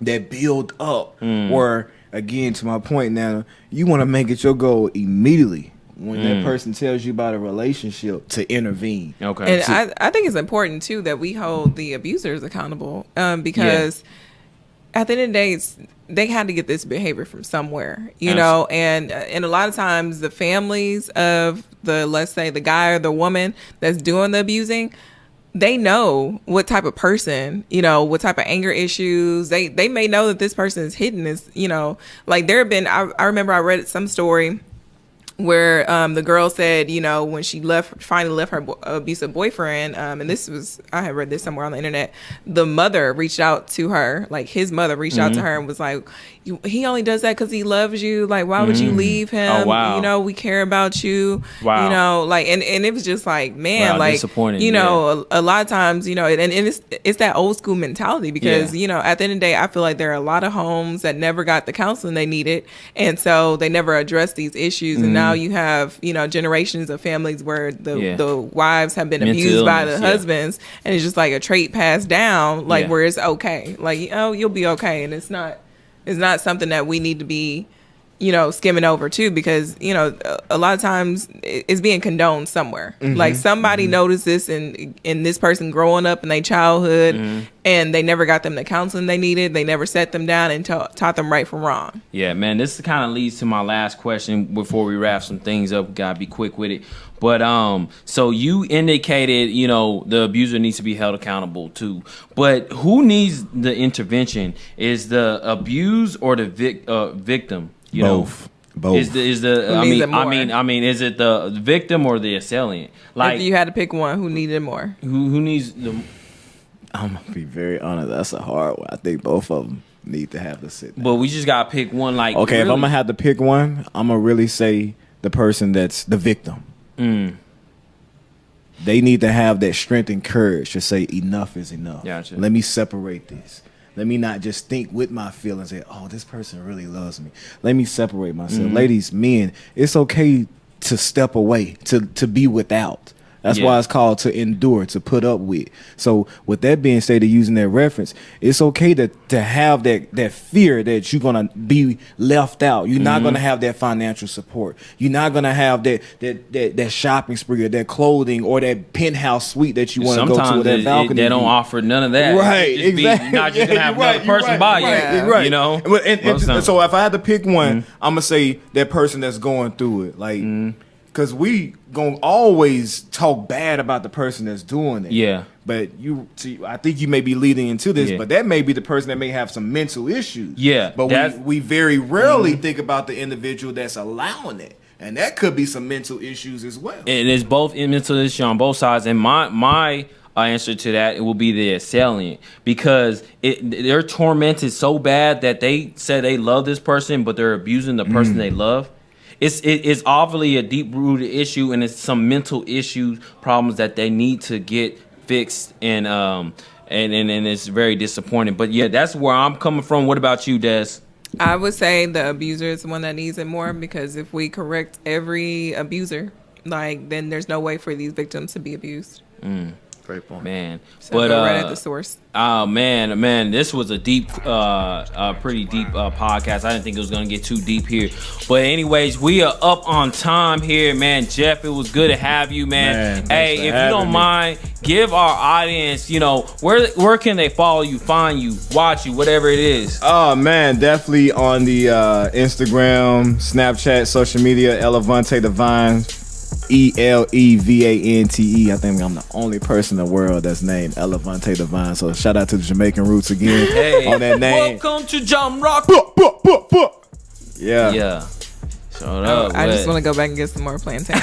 that build up. Where, again, to my point now, you want to make it your goal immediately when that person tells you about a relationship to intervene. Okay. And I think it's important too that we hold the abusers accountable, because at the end of the day, they had to get this behavior from somewhere, know, and a lot of times the families of let's say the guy or the woman that's doing the abusing, they know what type of person, what type of anger issues. They may know that this person is hidden this, like there have been, I remember I read some story where the girl said, when she finally left her abusive boyfriend, and I had read this somewhere on the internet, the mother reached out to her, like his mother reached out to her and was like, he only does that because he loves you. Like, why would you leave him? Oh, wow. We care about you. Wow. Like, and it was just like, man, like, disappointing. A lot of times, and it's that old school mentality because, at the end of the day, I feel like there are a lot of homes that never got the counseling they needed. And so they never addressed these issues. And now you have, generations of families where the wives have been abused by the husbands, and it's just like a trait passed down, like where it's okay, like, you'll be okay. And it's not something that we need to be, skimming over too, because, a lot of times it's being condoned somewhere. Like somebody noticed this in this person growing up in their childhood, and they never got them the counseling they needed. They never set them down and taught them right from wrong. Yeah, man, this kind of leads to my last question before we wrap some things up. Gotta be quick with it. But so you indicated, the abuser needs to be held accountable too. But who needs the intervention? Is the abused or the victim? Both. Is the I mean, is it the victim or the assailant? Like, if you had to pick one, who needed more? Who needs the? I'm gonna be very honest. That's a hard one. I think both of them need to have to sit down. But we just gotta pick one. Like, okay, really? If I'm gonna have to pick one, I'm gonna really say the person that's the victim. They need to have that strength and courage to say enough is enough. Gotcha. Let me separate this. Let me not just think with my feelings that, oh, this person really loves me. Let me separate myself. Ladies, men, it's okay to step away, to be without. That's why it's called to endure, to put up with. So with that being stated, using that reference, it's okay to have that fear that you're going to be left out. You're not going to have that financial support. You're not going to have that shopping spree or that clothing or that penthouse suite that you want to go to, or that balcony. They don't offer none of that. Right, exactly. You're not just going to have another person buy you. Right. And so if I had to pick one, I'm going to say that person that's going through it. Like, because we gonna always talk bad about the person that's doing it. Yeah. But I think you may be leading into this, but that may be the person that may have some mental issues. Yeah. But we very rarely think about the individual that's allowing it. And that could be some mental issues as well. It is both mental issues on both sides. And my answer to that, it will be the assailant, because they're tormented so bad that they say they love this person, but they're abusing the person they love. It's obviously a deep-rooted issue, and it's some mental issues, problems that they need to get fixed, and it's very disappointing. But yeah, that's where I'm coming from. What about you, Des? I would say the abuser is the one that needs it more, because if we correct every abuser, then there's no way for these victims to be abused. Great point, man. So but right at the source. Oh man, this was a deep, pretty deep podcast. I didn't think it was gonna get too deep here, but anyways, we are up on time here, man. Jeff, it was good to have you, man. Hey, if you don't mind, give our audience, where can they follow you, find you, watch you, whatever it is. Oh man, definitely on the Instagram, Snapchat, social media, Elevante Divine. Elevante. I think I'm the only person in the world that's named Elevante Divine. So shout out to the Jamaican roots again on that name. Welcome to Jam Rock. Yeah. I just want to go back and get some more plantain.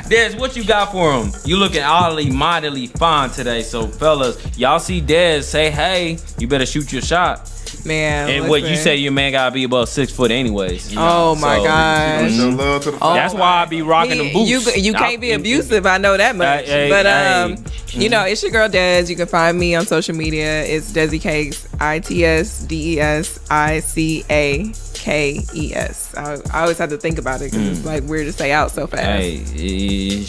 Des, what you got for him? You looking oddly, mightily fine today. So fellas, y'all see Des, say hey. You better shoot your shot. Man, and what you say, your man gotta be above 6 foot anyways. Oh my gosh. That's why I be rocking the boots. You can't be abusive, I know that much. It's your girl Des. You can find me on social media. It's Desi Cakes, ITSDESICAKES. I always have to think about it because it's weird to say out so fast. Hey, you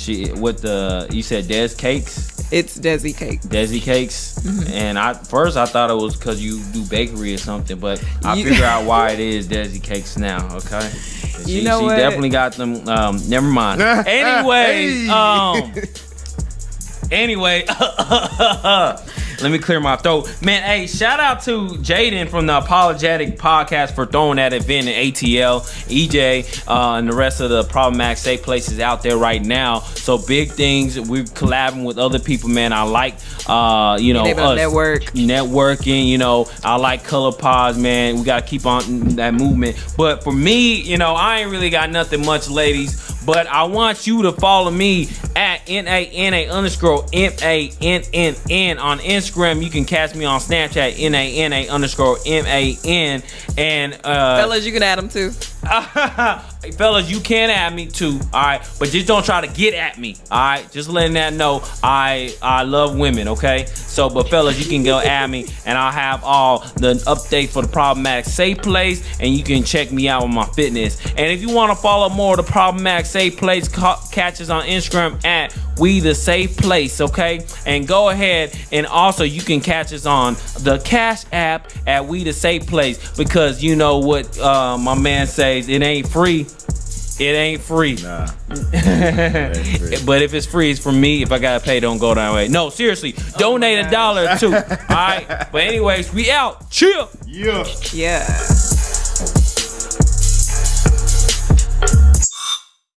said Des Cakes? It's Desi Cakes. Desi Cakes. Mm-hmm. And I thought it was because you do bakery or something, but I figure out why it is Desi Cakes now. Okay, she definitely got them. Never mind. Anyway, let me clear my throat. Man, hey, shout out to Jaden from the Unapologetik Podcast for throwing that event in ATL, EJ, and the rest of the problematic safe places out there right now. So big things. We're collabing with other people, man. I like, us networking. I like Color Pods, man. We got to keep on that movement. But for me, I ain't really got nothing much, ladies. But I want you to follow me at NANA_MANNN on Instagram. You can catch me on Snapchat, NANA_MAN. And fellas, you can add them too. Fellas, you can add me too, all right? But just don't try to get at me, all right? Just letting that know I love women, okay? So, but fellas, you can go add me, and I'll have all the updates for the Problematic Safe Place, and you can check me out with my fitness. And if you want to follow more of the Problematic Safe Place, catch us on Instagram at We The Safe Place, okay? And go ahead, and also you can catch us on the Cash App at We The Safe Place, because you know what my man says, it ain't free. It ain't free. Nah. But if it's free, it's for me. If I gotta pay, don't go that way. No, seriously. Donate $1 too. All right. But anyways, we out. Chill. Yeah. Yeah.